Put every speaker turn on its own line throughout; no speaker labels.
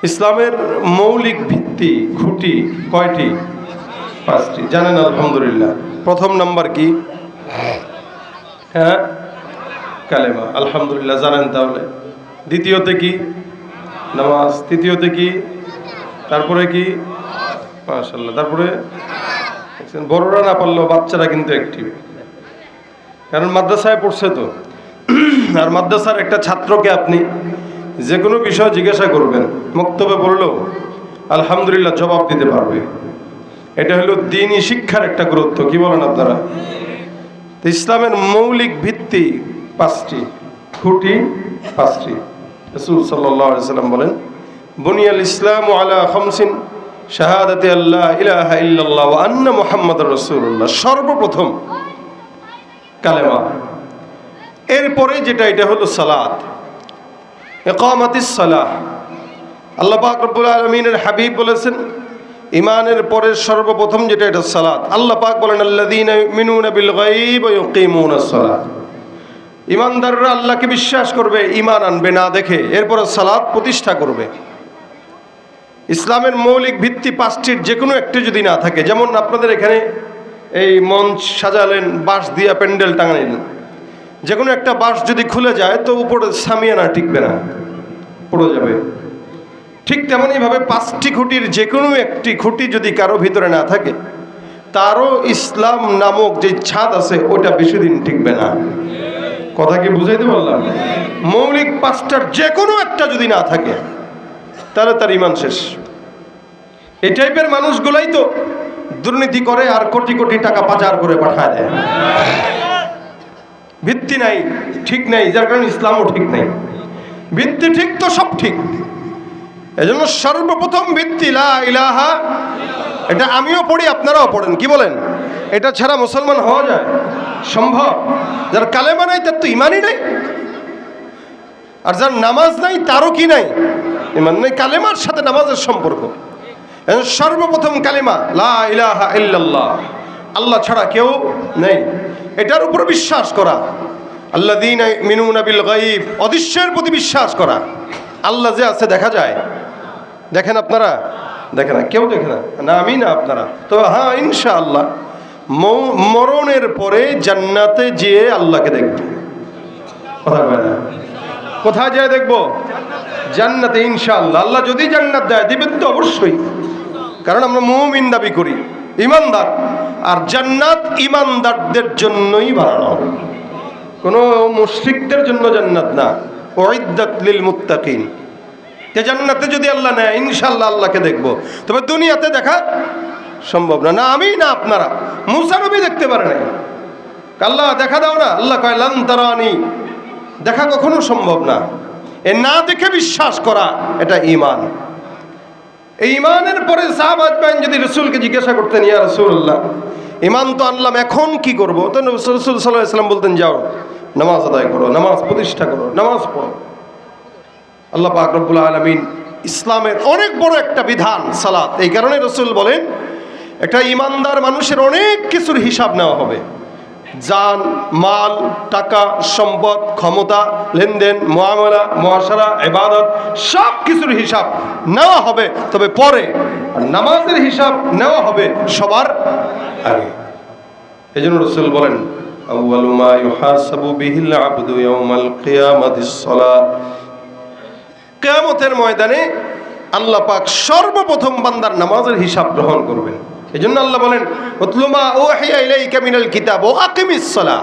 ইসলামের মৌলিক ভিত্তি খুঁটি কয়টি? 5টি। জানেন আলহামদুলিল্লাহ। প্রথম নাম্বার কি? হ্যাঁ, কালেমা। আলহামদুলিল্লাহ, জানেন। তাহলে দ্বিতীয়তে কি? নামাজ। তৃতীয়তে কি? তারপরে কি? মাশাআল্লাহ। তারপরে বড়রা না পারলেও বাচ্চারা কিন্তু অ্যাক্টিভ, কারণ মাদ্রাসায় পড়ছে তো। আর মাদ্রাসার একটা ছাত্রকে আপনি যে কোনো বিষয় জিজ্ঞাসা করবেন, মক্তবে পড়লেও আলহামদুলিল্লাহ জবাব দিতে পারবে। এটা হলো দ্বীনি শিক্ষার একটা গুরুত্ব। কি বলেন আপনারা? ইসলামের মৌলিক ভিত্তি 5টি, খুঁটি 5টি। রাসূল সাল্লাল্লাহু আলাইহি ওয়াসাল্লাম বলেন, বুনিয়াল ইসলামু আলা খামসিন শাহাদাতি আল্লা ইলাহা ইল্লাল্লাহ ওয়া আন্না মুহাম্মাদুর রাসূলুল্লাহ। সর্বপ্রথম কালেমা, এরপরে যেটা এটা হলো সালাত, ইকামাতিস সালাহ। আল্লাহ পাক রব্বুল আলামিনের হাবিব বলেছেন ইমানের পরে সর্বপ্রথম যেটা এটা সালাত। আল্লাহ পাক বলেন আল্লাযীনা ইউমিনুনা বিল গায়ব ওয়া ইউকিমুনাস সালাত। ইমানদাররা আল্লাহকে বিশ্বাস করবে, ঈমান আনবে না দেখে, এরপরে সালাত প্রতিষ্ঠা করবে। ইসলামের মৌলিক ভিত্তি 5টির যে কোনো একটি যদি না থাকে, যেমন আপনাদের এখানে এই মঞ্চ সাজালেন, বাঁশ দিয়া প্যান্ডেল টাঙালেন, যে কোনো একটা বাঁশ যদি খুলে যায় তো উপরে সামিয়ানা টিকবে না, পড়ে যাবে। ঠিক তেমনইভাবে 5টি খুঁটির যে কোনো একটি খুঁটি যদি কারো ভিতরে না থাকে, তারও ইসলাম নামক যে ছাদ আছে ওটা বেশি দিন টিকবে না। কথা কি বুঝাইতে পারলাম? মৌলিক 5টার যে কোনো একটা যদি না থাকে তাহলে তার ঈমান শেষ। এই টাইপের মানুষগুলাই তো দুর্নীতি করে আর কোটি কোটি টাকা পাচার করে পাঠায় দেয়। ভিত্তি নাই, ঠিক নাই, যার কারণে ইসলামও ঠিক নাই। ভিত্তি ঠিক তো সব ঠিক। এজন্য সর্বপ্রথম ভিত্তি লা ইলাহা। এটা আমিও পড়ি, আপনারাও পড়েন। কি বলেন? এটা ছাড়া মুসলমান হওয়া যায়? সম্ভব? যার কালেমা নাই তার তো ইমানই নাই, আর যার নামাজ নাই তারও কি নাই? ইমান নাই। কালেমার সাথে নামাজের সম্পর্ক। সর্বপ্রথম কালেমা লা ইলাহা ইল্লাল্লাহ, আল্লাহ ছাড়া কেউ নেই, এটার উপর বিশ্বাস করা। আল্লাযীনা ইউমিনুনা বিল গায়ব, অদৃশ্যের প্রতি বিশ্বাস করা। আল্লাহ যে আছে দেখা যায়, দেখেন আপনারা? দেখে না, কেউ দেখে না, না আমি না আপনারা। তো হ্যাঁ, ইনশাআল্লাহ মরণের পরে জান্নাতে যেয়ে আল্লাহকে দেখব। কথা বলে না? কোথায় যায় দেখবো? জান্নাতে ইনশাআল্লাহ। আল্লাহ যদি জান্নাত দেয়, দিবেন তো অবশ্যই, কারণ আমরা মুমিন দাবি করি, ইমানদার। আর জান্নাত ইমানদারদের জন্যই বানানো, কোনো মুশরিকদের জন্য জান্নাত না। উইদ্দাত লিল মুত্তাকিন। যে জান্নাতে যদি আল্লাহ নেয়, ইনশাআল্লাহ আল্লাহকে দেখব। তবে দুনিয়াতে দেখা সম্ভব না। না আমি না আপনারা। মুসা নবী দেখতে পারে নাই, আল্লাহ দেখা দাও না, আল্লাহ কয় লান তারানি, দেখা কখনো সম্ভব না। এ না দেখে বিশ্বাস করা, এটা ঈমান। এই ঈমানের পরে সাহাবা আজমাইন যদি রাসূলকে জিজ্ঞাসা করতেন, ইয়া রাসূলুল্লাহ ঈমান তো আনলাম, এখন কি করব? তো রাসূল সাল্লাল্লাহু আলাইহি ওয়াসাল্লাম বলতেন, যাও নামাজ আদায় করো, নামাজ প্রতিষ্ঠা করো, নামাজ পড়ো। আল্লাহ পাক রব্বুল আলামিন ইসলামের অনেক বড় একটা বিধান সালাত। এই কারণে রাসূল বলেন একটা ঈমানদার মানুষের অনেক কিছুর হিসাব নেওয়া হবে। জান, মাল, টাকা, সম্পদ, ক্ষমতা, লেনদেন, মুআমালা, মুআশারা, ইবাদত, সব কিছুর হিসাব নেওয়া হবে, তবে পরে। আর নামাজের হিসাব নেওয়া হবে সবার আগে। এজন্য রাসূল বলেন আউয়ালু মা ইউহাসাবু বিহিল আবদু ইয়াউমাল কিয়ামাতিস সালাত। কিয়ামতের ময়দানে আল্লাহ পাক সর্বপ্রথম বান্দার নামাজের হিসাব গ্রহণ করবেন। এজন্য আল্লাহ বলেন উতলু মা উহিয়া ইলাইকা মিনাল কিতাব ওয়া আকিমিস সালাহ।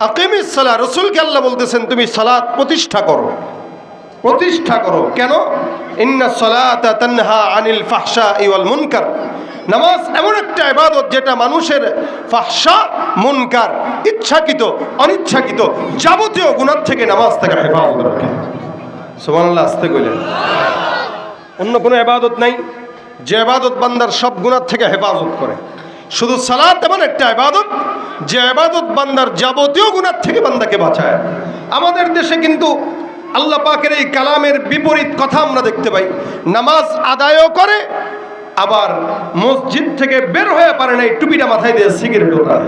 আকিমিস সালাহ, রাসূলকে আল্লাহ বলতেছেন তুমি সালাত প্রতিষ্ঠা করো, প্রতিষ্ঠা করো। কেন? ইন্নাস সালাতা তানহা আনিল ফাহশাই ওয়াল মুনকার। নামাজ এমন একটা ইবাদত যেটা মানুষের ফাহশা, মুনকার, ইচ্ছাকৃত, অনিচ্ছাকৃত যাবতীয় গুনাহ থেকে নামাজ থেকে হেফাজত রাখে। সুবহানাল্লাহ, আস্তে কইলেন। অন্য কোনো ইবাদত নাই যে ইবাদত বান্দার সব গুনাহ থেকে হেফাজত করে। শুধু সালাত এমন একটা ইবাদত যে ইবাদত বান্দার যাবতীয় গুনাহ থেকে বান্দাকে বাঁচায়। আমাদের দেশে কিন্তু আল্লাহ পাকের এই কালামের বিপরীত কথা আমরা দেখতে পাই। নামাজ আদায়ও করে, আবার মসজিদ থেকে বের হয়ে পারে না, এই টুপিটা মাথায় দিয়ে সিগারেটও খায়।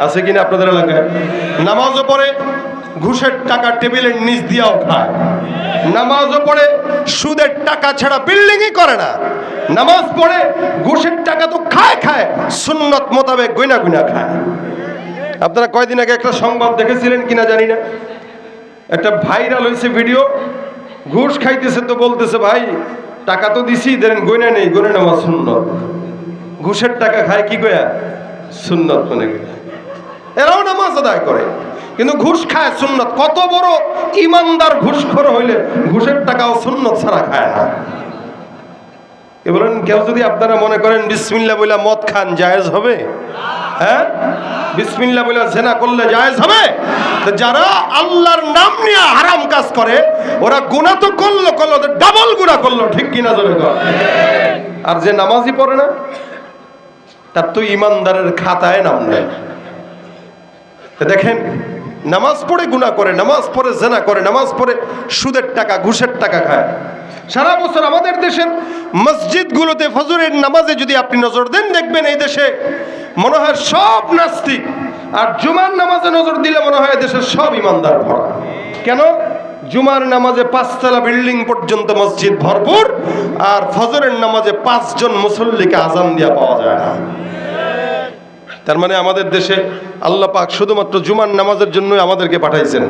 আছে কিনা আপনাদের এলাকায়? নামাজও পড়ে, ঘুষের টাকা টেবিলের নিচ দিয়েও খায়। নামাজও পড়ে সুদের টাকা ছাড়া বিল্ডিংই করে না, নামাজ পড়ে ঘুষের টাকা তো খায় খায়, সুন্নত মোতাবেক গুনা গুনা খায়। আপনারা কয়দিন আগে একটা সংবাদ দেখেছিলেন কিনা জানি না, একটা ভাইরাল হয়েছে ভিডিও, ঘুষ খাইতেছে তো বলতেছে ভাই টাকা তো দিছি দেন, গয়না নেই, গয়না নেওয়া সুন্নত। ঘুষের টাকা খায় কি গয়া সুন্নত মনে করে, এরাও নামাজ আদায় করে কিন্তু ঘুষ খায় সুন্নত। কত বড় ইমানদার ঘুষখোর হইলে ঘুষের টাকাও সুন্নত ছাড়া খায় না। এ বলেন কেউ যদি আপনারা মনে করেন বিসমিল্লাহ বইলা মদ খান জায়েজ হবে? হ্যাঁ, বিসমিল্লাহ বইলা জেনা করলে জায়েজ হবে? তো যারা আল্লাহর নাম নিয়ে হারাম কাজ করে ওরা গুনাহ তো করলো ডাবল গুনাহ করলো, ঠিক কিনা জোরে কর। আর যে নামাজই পড়ে না তার তো ইমানদারের খাতায় নাম নেই। দেখেন, নামাজ পড়ে গুনাহ করে, নামাজ পড়ে জেনা করে, নামাজ পড়ে সুদের টাকা ঘুষের টাকা খায়। সারা বছর আমাদের দেশের মসজিদগুলোতে ফজরের নামাজে যদি আপনি নজর দেন দেখবেন এই দেশে মনে হয় সব নাস্তিক, আর জুমার নামাজে নজর দিলে মনে হয় দেশের সব ইমানদার ভরা। কেন? জুমার নামাজে 5 তলা বিল্ডিং পর্যন্ত মসজিদ ভরপুর, আর ফজরের নামাজে 5 জন মুসল্লিকে আজান দিয়া পাওয়া যায় না। তার মানে আমাদের দেশে আল্লাহ পাক শুধুমাত্র জুমার নামাজের জন্যই আমাদেরকে পাঠাইছেন।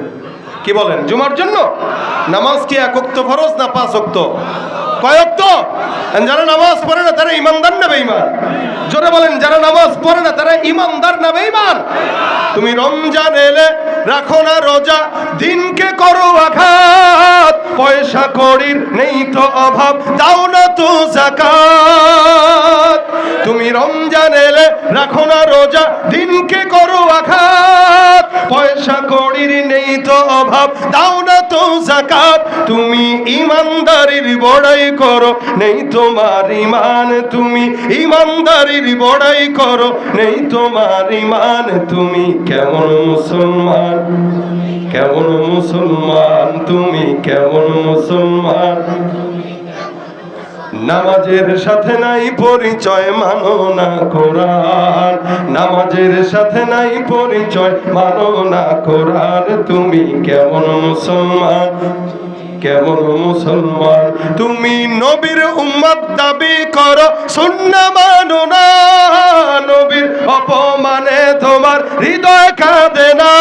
কি বলেন? জুমার জন্য। নামাজ কি 1 ওয়াক্ত ফরজ না 5 ওয়াক্ত? কয় ওয়াক্ত? যারা নামাজ পড়ে না তারা ইমানদার না বেঈমান? জোরে বলেন, যারা নামাজ পড়ে না তারা ইমানদার না বেঈমান? তুমি রমজান এলে রাখো না রোজা, দিনকে করো আঘাত, পয়সা কড়ির নেই তো অভাব, দাও না তো যাকাত। তুমি রমজান এলে রাখো না রোজা, দিনকে করো আঘাত, পয়সা কড়ির নেই তো অভাব, দাও না তো যাকাত। তুমি ইমানদারির বড়াই করো, নেই তোমার ইমান, তুমি ইমানদারির বড়াই করো, নেই তোমার ইমান। তুমি কেমন মুসলমান, কেমন মুসলমান, তুমি কেমন মুসলমান? নামাজের সাথে নাই পরিচয়, মানো না কোরআন, নামাজের সাথে নাই পরিচয়, মানো না কোরআন। তুমি কেমন মুসলমান, কেমন মুসলমান? তুমি নবীর উম্মত দাবি করো, সুন্নাহ মানো না, নবীর অপমানে তোমার হৃদয় কাঁদে না।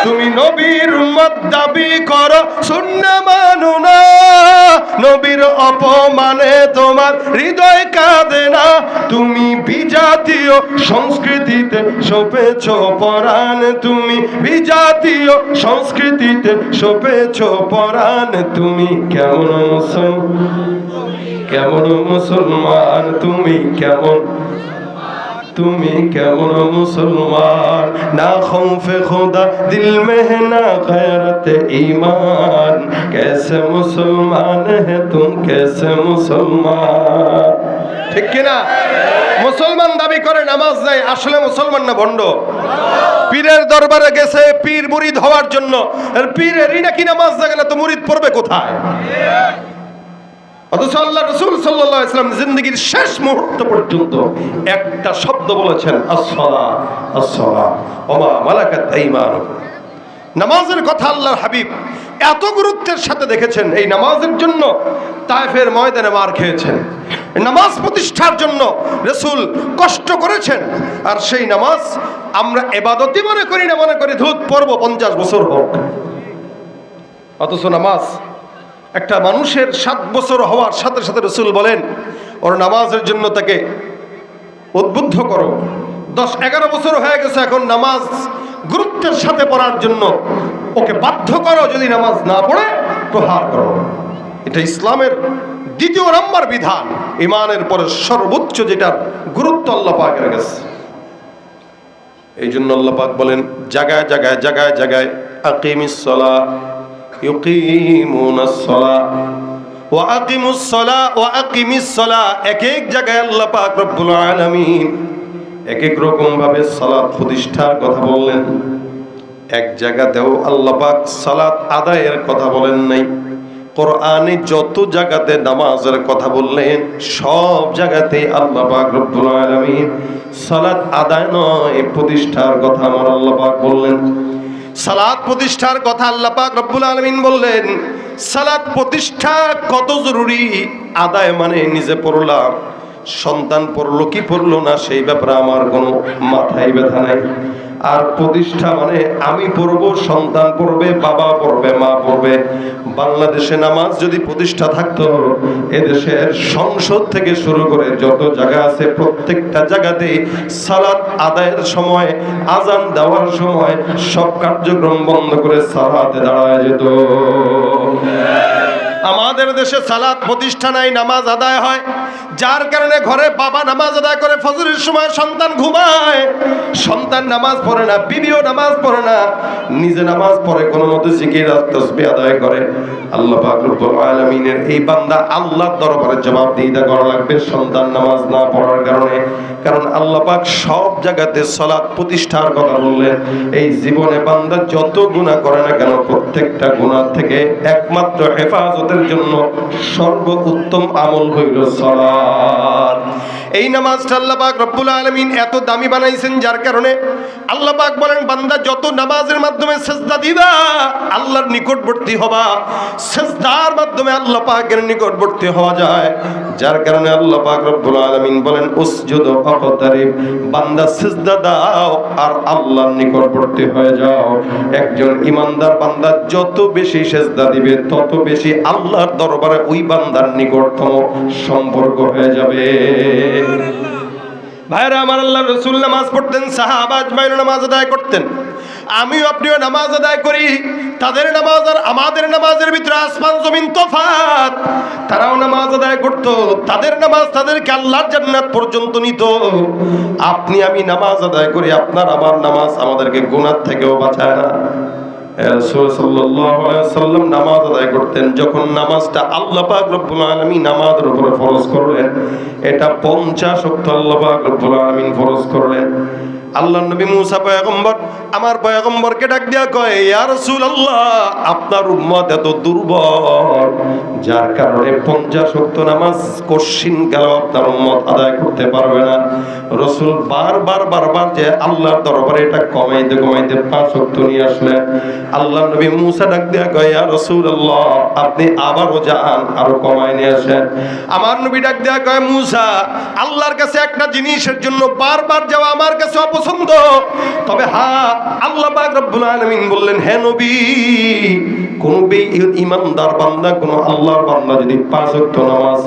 তুমি নবীর উম্মত দাবি করো, সুন্নাহ মানো না, নবীর অপমানে তোমার হৃদয় কাঁদে না। তুমি বিজাতীয় সংস্কৃতিতে সপেছ পরাণ, তুমি বিজাতীয় সংস্কৃতিতে সপেছ পরাণ। তুমি কেমন মুসলমান, কেমন মুসলমান? তুমি কেমন, তুমি কেমন মুসলমান? না খৌফে খুদা দিল মে है ना गैरत ईमान, कैसे मुसलमान है तुम, कैसे मुसलमान? ঠিক কিনা? মুসলমান দাবি করে নামাজ নাই, আসলে মুসলমান না ভণ্ড? পীরের দরবারে গেছে পীর মুরিদ হওয়ার জন্য, আর পীরেরই নাকি নামাজ জাগে না, তো মুরিদ পড়বে কোথায়? অথচ আল্লাহ রাসূল সাল্লাল্লাহু আলাইহি ওয়াসাল্লাম জিন্দেগীর শেষ মুহূর্ত পর্যন্ত একটা শব্দ বলেছেন, আসসালাহ আসসালাহ ওয়া মা মালাকাত আইমানুকুম। নামাজের কথা আল্লাহর হাবিব এত গুরুত্বের সাথে দেখেছেন, এই নামাজের জন্য তায়েফের ময়দানে মার খেয়েছেন, নামাজ প্রতিষ্ঠার জন্য রাসূল কষ্ট করেছেন। আর সেই নামাজ আমরা ইবাদতই মনে করি না, মনে করি ধুত পড়ব 50 বছর হোক। অথচ নামাজ একটা মানুষের 7 বছর হওয়ার সাথে সাথে রাসূল বলেন ওর নামাজের জন্য তাকে উদ্বুদ্ধ করো। 10-11 বছর হয়ে গেছে, এখন নামাজ গুরুত্বের সাথে পড়ার জন্য ওকে বাধ্য করো, যদি নামাজ না পড়ে প্রহার করো। এটা ইসলামের 2 নম্বর বিধান, ঈমানের পরে সর্বোচ্চ যেটার গুরুত্ব আল্লাহ পাক রেখেছে। এই জন্য আল্লাহ পাক বলেন জায়গায় জায়গায় জায়গায় জায়গায় আকিমিস সালাহ ইউকিমুনাস সালাহ ওয়া আকিমুস সালাহ ওয়া আকিমিস সালাহ। এক এক জায়গায় আল্লাহ পাক রব্বুল আলামিন এক এক রকম ভাবে সালাত প্রতিষ্ঠার কথা বললেন। এক জায়গাতেও আল্লাহ পাক সালাত আদায়ের কথা বলেন নাই। কোরআনে যত জায়গাতে নামাজের কথা বললেন সব জায়গাতে আল্লাহ পাক রব্বুল আলামিন সালাত আদায় নয় প্রতিষ্ঠার কথা আমার আল্লাহ পাক বললেন। সালাত প্রতিষ্ঠার কথা আল্লাহ পাক রব্বুল আলামিন বললেন। সালাত প্রতিষ্ঠা কত জরুরি, আদায় মানে নিজে পড়লাম, সন্তান পড়লো কি পড়লো না সেই ব্যাপারে আমার কোনো মাথায় ব্যথা নাই। আর প্রতিষ্ঠা মানে আমি পড়বো, সন্তান পড়বে, বাবা পড়বে, মা পড়বে। বাংলাদেশে নামাজ যদি প্রতিষ্ঠা থাকতো, এদেশের সংসদ থেকে শুরু করে যত জায়গা আছে প্রত্যেকটা জায়গাতেই সালাত আদায়ের সময়, আজান দেওয়ার সময় সব কার্যক্রম বন্ধ করে সালাতে দাঁড়ায় যেত। আমাদের দেশে সালাত প্রতিষ্ঠা নাই, নামাজ আদায় হয়, যার কারণে ঘরে বাবা নামাজ আদায় করে ফজরের সময়, সন্তান ঘুমায়, সন্তান নামাজ পড়ে না, বিবিও নামাজ পড়ে না, নিজে নামাজ পড়ে কোনো মতে জিকির আর তাসবিহ আদায় করে। আল্লাহ পাক রব্বুল আলামিনের এই বান্দা আল্লাহর দরবারে জবাবদিহিতা করা লাগবে সন্তান নামাজ না পড়ার কারণে। কারণ আল্লাহ পাক সব জায়গাতে সালাত প্রতিষ্ঠার কথা বললেন। এই জীবনে বান্দা যত গুনাহ করে না কেন, প্রত্যেকটা গুনাহ থেকে একমাত্র হেফাজতের জন্য সর্বোত্তম আমল হইল সালাত। এই নামাজটা আল্লাহ পাক রব্বুল আলামিন এত দামি বানাইছেন, যার কারণে আল্লাহ পাক বলেন বান্দা যত নামাজের মাধ্যমে সিজদা দিবা আল্লাহর নিকটবর্তী হবা, সিজদার মাধ্যমে আল্লাহ পাকের নিকটবর্তী হওয়া যায়। যার কারণে আল্লাহ পাক রব্বুল আলামিন বলেন উসজুদ ওয়াকতারিব, বান্দা সিজদা দাও আর আল্লাহর নিকটবর্তী হয়ে যাও। একজন ইমানদার বান্দা যত বেশি সিজদা দিবে তত বেশি আল্লাহর দরবারে ওই বান্দার নিকটতম সম্পর্ক হয়ে যাবে। ভাইরা আমার, আল্লাহর রাসূল নামাজ পড়তেন, সাহাবা আজমাইন নামাজ আদায় করতেন। আমিও আপনিও নামাজ আদায় করি। তাদের নামাজ আর আমাদের নামাজের ভিতরে আসমান জমিন তফাৎ। তারাও নামাজ আদায় করতো, তাদের নামাজ তাদেরকে আল্লাহর জান্নাত পর্যন্ত নিত। আপনি আমি নামাজ আদায় করি, আপনার আমার নামাজ আমাদেরকে গুনাহ থেকেও বাঁচায় না। রাসূল সাল্লাল্লাহু আলাইহি ওয়াসাল্লাম নামাজ আদায় করতেন। যখন নামাজটা আল্লাহ পাক রব্বুল আলামিন আমাদের উপরে ফরজ করলেন, এটা 50 ওয়াক্ত আল্লাহ পাক রব্বুল আলামিন ফরজ করলেন। আল্লাহর নবী মুসা পয়গম্বর আমার পয়গম্বরকে ডাক দিয়া কয়, ইয়া রাসূলুল্লাহ, আপনার উম্মত এত দুর্বল, যার কারণে 50 ওয়াক্ত নামাজ কঠিন গেল আপনার উম্মত আদায় করতে পারবে না। রাসূল বারবার যে আল্লাহর দরবারে এটা কমাইতে 5 ওয়াক্ত নিয়ে আসলেন। আল্লাহর নবী মুসা ডাক দিয়া কয়, ইয়া রাসূলুল্লাহ, আপনি আবারও যান, আরো কমায় নিয়ে আসেন। আমার নবী ডাক দিয়া কয়, মুসা, আল্লাহর কাছে একটা জিনিসের জন্য বারবার যাওয়া আমার কাছে অপছন্দ, তবে হ্যাঁ, আল্লাহ পাক রব্বুল আলামিন বললেন, হে নবী, কোন ঈমানদার বান্দা, কোন আল্লাহর বান্দা যদি 5 ওয়াক্ত নামাজ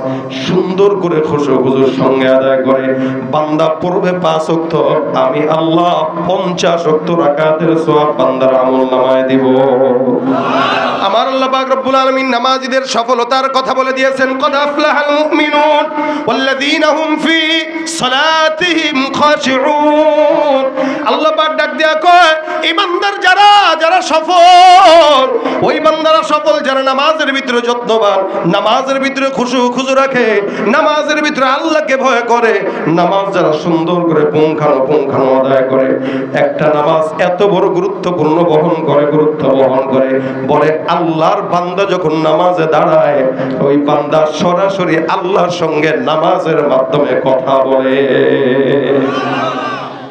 সুন্দর করে খুশুর সঙ্গে আদায় করে, বান্দা পড়বে 5 ওয়াক্ত, আমি আল্লাহ 50 ওয়াক্ত রাকাতের সওয়াব বান্দার আমলনামায় দিব। আমার আল্লাহ পাক রব্বুল আলামিন নামাজীদের সফলতার কথা বলে দিয়েছেন, কদ আফলাহাল মুমিনুন ওয়াল্লাযীনা হুম ফি সালাতিহিম খাশিউন। আল্লাহ পাক ডাক দিয়া কয়, ঈমানদার যারা সফল, ওই বান্দারা সফল যারা নামাজের ভিতরে যত্নবান, নামাজের ভিতরে খুশু রাখে, নামাজের ভিতরে আল্লাহকে ভয় করে, নামাজ যারা সুন্দর করে পুঙ্খানো আদায় করে। একটা নামাজ এত বড় গুরুত্ব বহন করে, বলে আল্লাহর বান্দা যখন নামাজে দাঁড়ায়, ওই বান্দা সরাসরি আল্লাহর সঙ্গে নামাজের মাধ্যমে কথা বলে।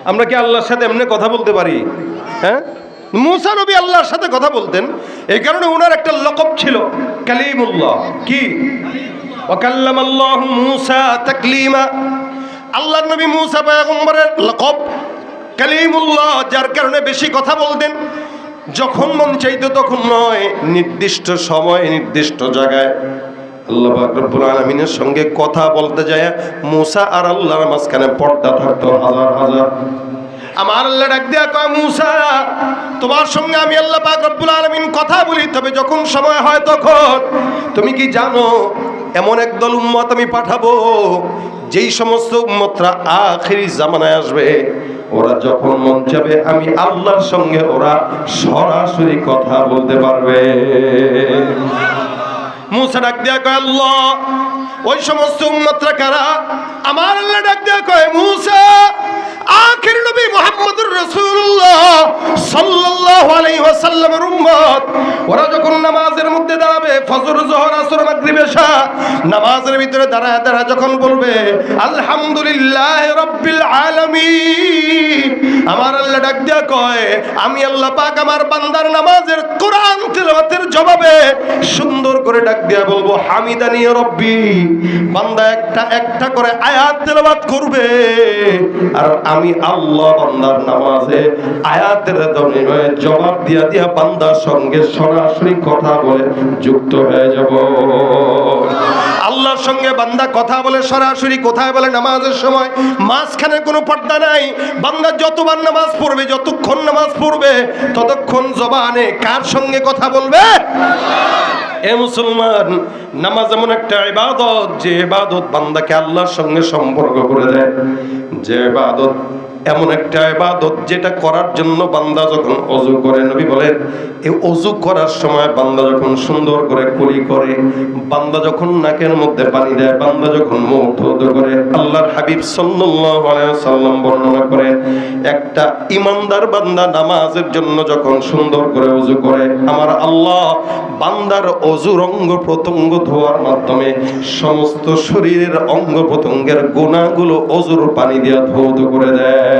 আমরা কি আল্লাহর সাথে এমনি কথা বলতে পারি? হ্যাঁ, মুসা নবী আল্লাহর সাথে কথা বলতেন। এই কারণে ওনার একটা লকব ছিল কালিমুল্লাহ। কি? ওয়া কাল্লামাল্লাহু মুসা তাকলিমা। আল্লাহর নবী মুসা পয়গম্বরের লকব কালিমুল্লাহ, যার কারণে বেশি কথা বলতেন। যখন মন চাইতো তখন নয়, নির্দিষ্ট সময় নির্দিষ্ট জায়গায় আল্লাহ পাক রব্বুল আলামিনের সঙ্গে কথা বলতে যায় মুসা আর আল্লাহর মাঝখানে পর্দা থাকতো হাজার। আমার আল্লাহ ডাক দিয়া কয়, মুসা, তোমার সঙ্গে আমি আল্লাহ পাক রব্বুল আলামিন কথা বলি, তবে যখন সময় হয় তখন। তুমি কি জানো এমন একদল উম্মত আমি পাঠাবো, যেই সমস্ত উম্মতরা আখিরি জামানায় আসবে, ওরা যখন মন চাবে আমি আল্লাহর সঙ্গে ওরা সরাসরি কথা বলতে পারবে। মুসা ডাক দিয়া কয়, আল্লাহ, ওই সমস্ত উম্মতরা কারা? আমার আল্লাহ ডাক দেয়া কয় মুসা আখির নবী মুহাম্মদুর রাসূলুল্লাহ সাল্লাল্লাহু আলাইহি ওয়াসাল্লামের উম্মত। ওরা যখন নামাজের মধ্যে দাঁড়াবে, ফজর যোহর আসর মাগরিব এশা নামাজের ভিতরে দাঁড়ায় দাঁড়ায় যখন বলবে আলহামদুলিল্লাহ রাব্বিল আলামিন, আমার আল্লাহ ডাক দেয়া কয় আমি আল্লাহ পাক আমার বান্দার নামাজের কোরআন তেলাওয়াতের জবাবে সুন্দর করে ডাক দেয়া বলবো হামিদানি রব্বি। বান্দা একটা একটা করে আয়াত তেলাওয়াত করবে, আর আমি আল্লাহ বান্দার নামাজে আয়াতের বিনিময়ে জবাব দিয়া দিয়া বান্দার সঙ্গে সরাসরি কথা বলে যুক্ত হয়ে যাব। আল্লাহর সঙ্গে বান্দা কথা বলে সরাসরি। কোথায় বলে? নামাজের সময়। মাঝখানে কোনো পর্দা নাই। বান্দা যতবার নামাজ পড়বে, যতক্ষণ নামাজ পড়বে, ততক্ষণ জবানে কার সঙ্গে কথা বলবে? এ মুসলমান, নামাজ এমন একটা ইবাদত, যে ইবাদত বান্দাকে আল্লাহর সঙ্গে সম্পর্ক করে দেয়। যে ইবাদত এমন একটা ইবাদত যেটা করার জন্য বান্দা যখন ওযু করে, নবী বলেন এই ওযু করার সময় বান্দা যখন সুন্দর করে কুলি করে, বান্দা যখন নাকের মধ্যে পানি দেয়, বান্দা যখন মুখ ধৌত করে, আল্লাহর হাবিব সাল্লাল্লাহু আলাইহি ওয়াসাল্লাম বর্ণনা করেন একটা ঈমানদার বান্দা নামাজের জন্য যখন সুন্দর করে ওযু করে, আমার আল্লাহ বান্দার ওযুর অঙ্গ প্রত্যঙ্গ ধোয়ার মাধ্যমে সমস্ত শরীরের অঙ্গ প্রত্যঙ্গের গুনাহগুলো ওযুর পানি দিয়ে ধৌত করে দেয়।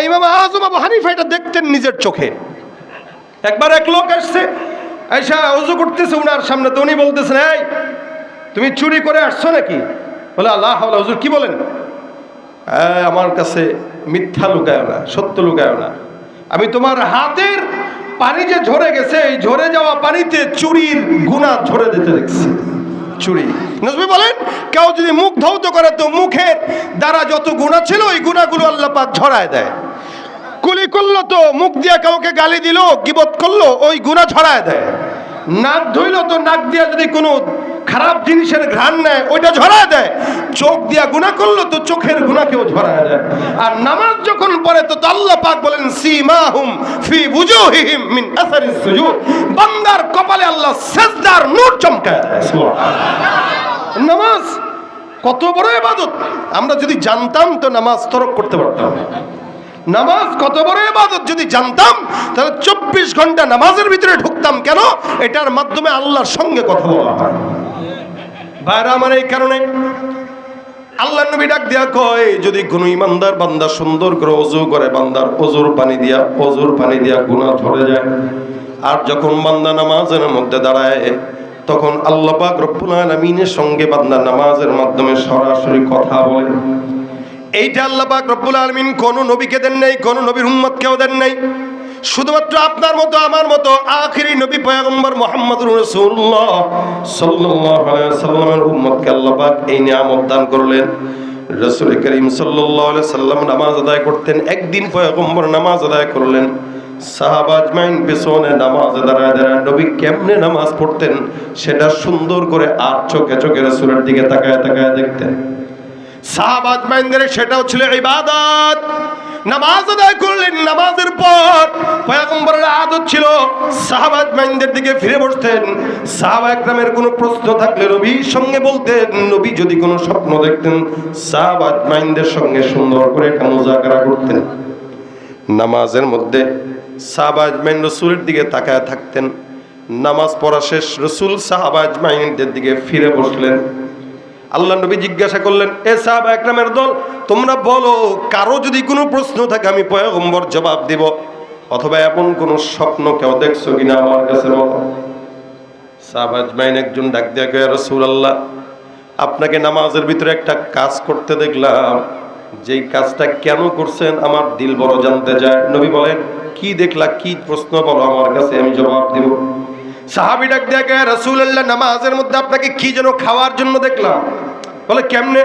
ইমাম আযম আবু হানিফা এটা দেখতেন নিজের চোখে। একবার এক লোক আসছে, আয়েশা ওযু করতেছে উনার সামনে, তো উনি বলতেছেন এই তুমি চুরি করে আসছো নাকি? বলে আল্লাহ হাওলা, হুজুর কি বলেন? আমার কাছে মিথ্যা লুকায় না, সত্য লুকায় না। আমি তোমার হাতের পানি যে ঝরে গেছে, এই ঝরে যাওয়া পানিতে চুরির গুনাহ ঝরে দিতে দেখছি। চুরি, নবী বলেন কেউ যদি মুখ ধৌত করে তো মুখের দ্বারা যত গুনাহ ছিল ওই গুনাহগুলো আল্লাহ পাক ঝরায় দেয়। কুলি করলো তো মুখ দিয়ে কাউকে গালি দিল, গীবত করলো, ওই গুনাহ ঝরায় দেয়। নাক ধুইলো তো নাক দিয়ে যদি কোনো খারাপ জিনিসের ঘ্রাণ নেয় ওইটা ঝরায় দেয়। চোখ দিয়া গুনাহ করলো তো চোখের গুনাহকেও ঝরায় দেয়। আর নামাজ যখন পড়ে তো আল্লাহ পাক বলেন সীমাহুম ফি বুজুহিহিম মিন আসারিস সুজুদ, বান্দার কপালে আল্লাহ সিজদার নূর চমকায় দেয়। সুবহানাল্লাহ। নামাজ কত বড় ইবাদত, আমরা যদি জানতাম তো নামাজ তরক করতে পারতাম। নামাজ কত বড় ইবাদত যদি জানতাম তাহলে 24 ঘন্টা নামাজের ভিতরে ঢুকতাম কেন? এটার মাধ্যমে আল্লাহর সঙ্গে কথা বলা হয়। ভাইরা আমার, এই কারণে আল্লাহর নবী ডাক দিয়া কয় যদি কোনো ইমানদার বান্দা সুন্দর করে ওযু করে, বান্দার ওযুর পানি দিয়া গুনাহ ঝরে যায়। আর যখন বান্দা নামাজের মধ্যে দাঁড়ায় তখন আল্লাহ পাক রব্বুল আলামিনের সঙ্গে বান্দা নামাজের মাধ্যমে সরাসরি কথা বলে। এইটা আল্লাহ পাক রব্বুল আলামিন কোন নবীকে দেন নাই, কোন নবীর উম্মতকেও দেন নাই। শুধুমাত্র আপনার মতো আমার মতো আখিরি নবী পয়গম্বর মুহাম্মদুর রাসূলুল্লাহ সাল্লাল্লাহু আলাইহি ওয়াসাল্লামের উম্মতকে আল্লাহ পাক এই নিয়ামত দান করলেন। রাসূল করিম সাল্লাল্লাহু আলাইহি ওয়াসাল্লাম নামাজ আদায় করতেন। একদিন পয়গম্বর নামাজ আদায় করলেন, সাহাবা আজমাইন পেছনে নামাজে দাঁড়ায় দাঁড়ায় নবী কেমনে নামাজ পড়তেন সেটা সুন্দর করে আর চোখে চোখে রাসূলের দিকে তাকায় তাকায় দেখতেন। সাহাবা আজমাইনদের সেটাও ছিল ইবাদত। নামাজ আদায় করলেন, নামাজের পর পয়গম্বরের আদত ছিল সাহাবা আজমাইনদের দিকে ফিরে বসতেন। সাহাবা একরামের কোনো প্রশ্ন থাকলে নবীর সঙ্গে বলতেন। নবী যদি কোনো স্বপ্ন দেখতেন সাহাবা আজমাইনদের সঙ্গে সুন্দর করে একটা মুযাকারা করতেন। নামাজের মধ্যে সাহাবা আজমাইন রাসূলের দিকে তাকায় থাকতেন। নামাজ পড়া শেষ, রাসূল সাহাবা আজমাইনদের দিকে ফিরে বসলেন। আল্লাহ নবী জিজ্ঞাসা করলেন, এ সাহাবা একরামের দল, তোমরা বলো কারো যদি কোনো প্রশ্ন থাকে আমি পয়গম্বর জবাব দিব, অথবা এমন কোন স্বপ্ন কেউ দেখছো কিনা আমার কাছে বলো। সাহাবা আজমাইন একজন ডাক দিয়া কয়, রাসূলুল্লাহ আপনাকে নামাজের ভিতরে একটা কাজ করতে দেখলাম, যেই কাজটা কেন করছেন আমার দিল বড় জানতে চায়। নবী বলেন, কি দেখলা, কি প্রশ্ন বলো আমার কাছে, আমি জবাব দিব। সাহাবী ডাক দিয়া কয়, রাসূলুল্লাহ নামাজের মধ্যে আপনাকে কি যেন খাওয়ার জন্য দেখলাম। বলে কেমনে?